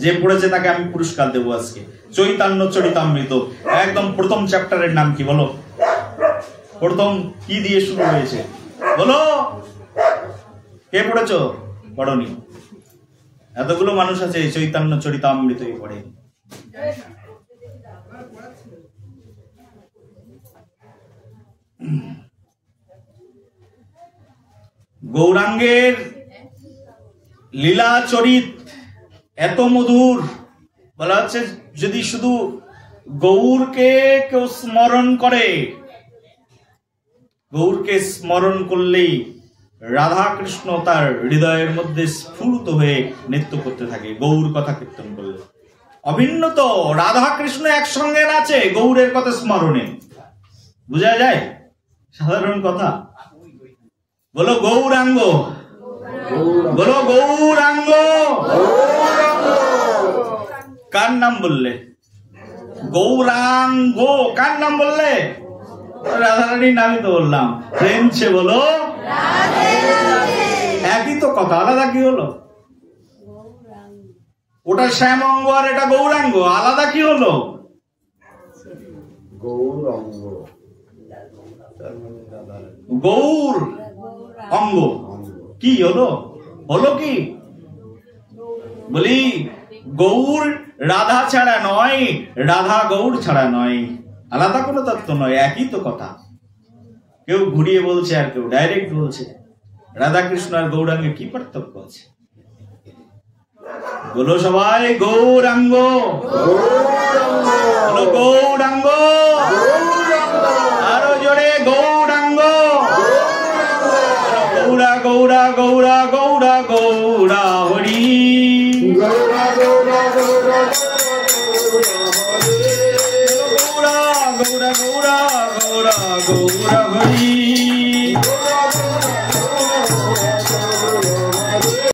যে পড়েছে তাকে আমি পুরস্কার দেবো আজকে। চৈতন্য চরিতামৃত একদম প্রথম চ্যাপ্টারের নাম কি বলো? প্রথম কি দিয়ে শুরু হয়েছে বলো? কে পড়েছো? পড়নি? এতগুলো মানুষ আছে চৈতন্য চরিতামৃতই পড়ে। গৌরাঙ্গের লীলা চরিত এত মধুর, বলা হচ্ছে যদি শুধু গৌরকে কেউ স্মরণ করে, গৌরকে স্মরণ করলেই রাধা কৃষ্ণ তার হৃদয়ের মধ্যে স্ফুরিত হয়ে নৃত্য করতে থাকে। গৌর কথা কীর্তন করলে অভিন্ন তো রাধা কৃষ্ণ একসঙ্গে নাচে গৌরের কথা স্মরণে। বুঝা যায়? সাধারণ কথা। বলো গৌরাঙ্গ, বলো গৌরাঙ্গ। কার নাম বললে? গৌরাঙ্গ কার নাম বললে? রাধারানীর নামই তো বললাম। প্রেম সে বলো। একই তো কথা, আলাদা কি হলো? ওটা শ্যামঙ্গ আর এটা গৌরাঙ্গ, আলাদা কি হলো? গৌর অঙ্গ কি হলো? হলো কি বলি? গৌর রাধা ছাড়া নয়, রাধা গৌর ছাড়া নয়, আলাদা কোনো তত্ত্ব নয়, একই তো কথা। কেউ ঘুরিয়ে বলছে আর কেউ ডাইরেক্ট বলছে। রাধা কৃষ্ণ আর গৌরাঙ্গে কি পার্থক্য আছে? বলো সবাই গৌরাঙ্গ, বলো গৌরাঙ্গ, আরো জোরে গৌরাঙ্গ। গৌরা গৌরা গৌরা গৌরা গৌরা হরি, গৌরা গৌরা গৌরা গৌরা গৌরা গৌরা গৌরা হরি।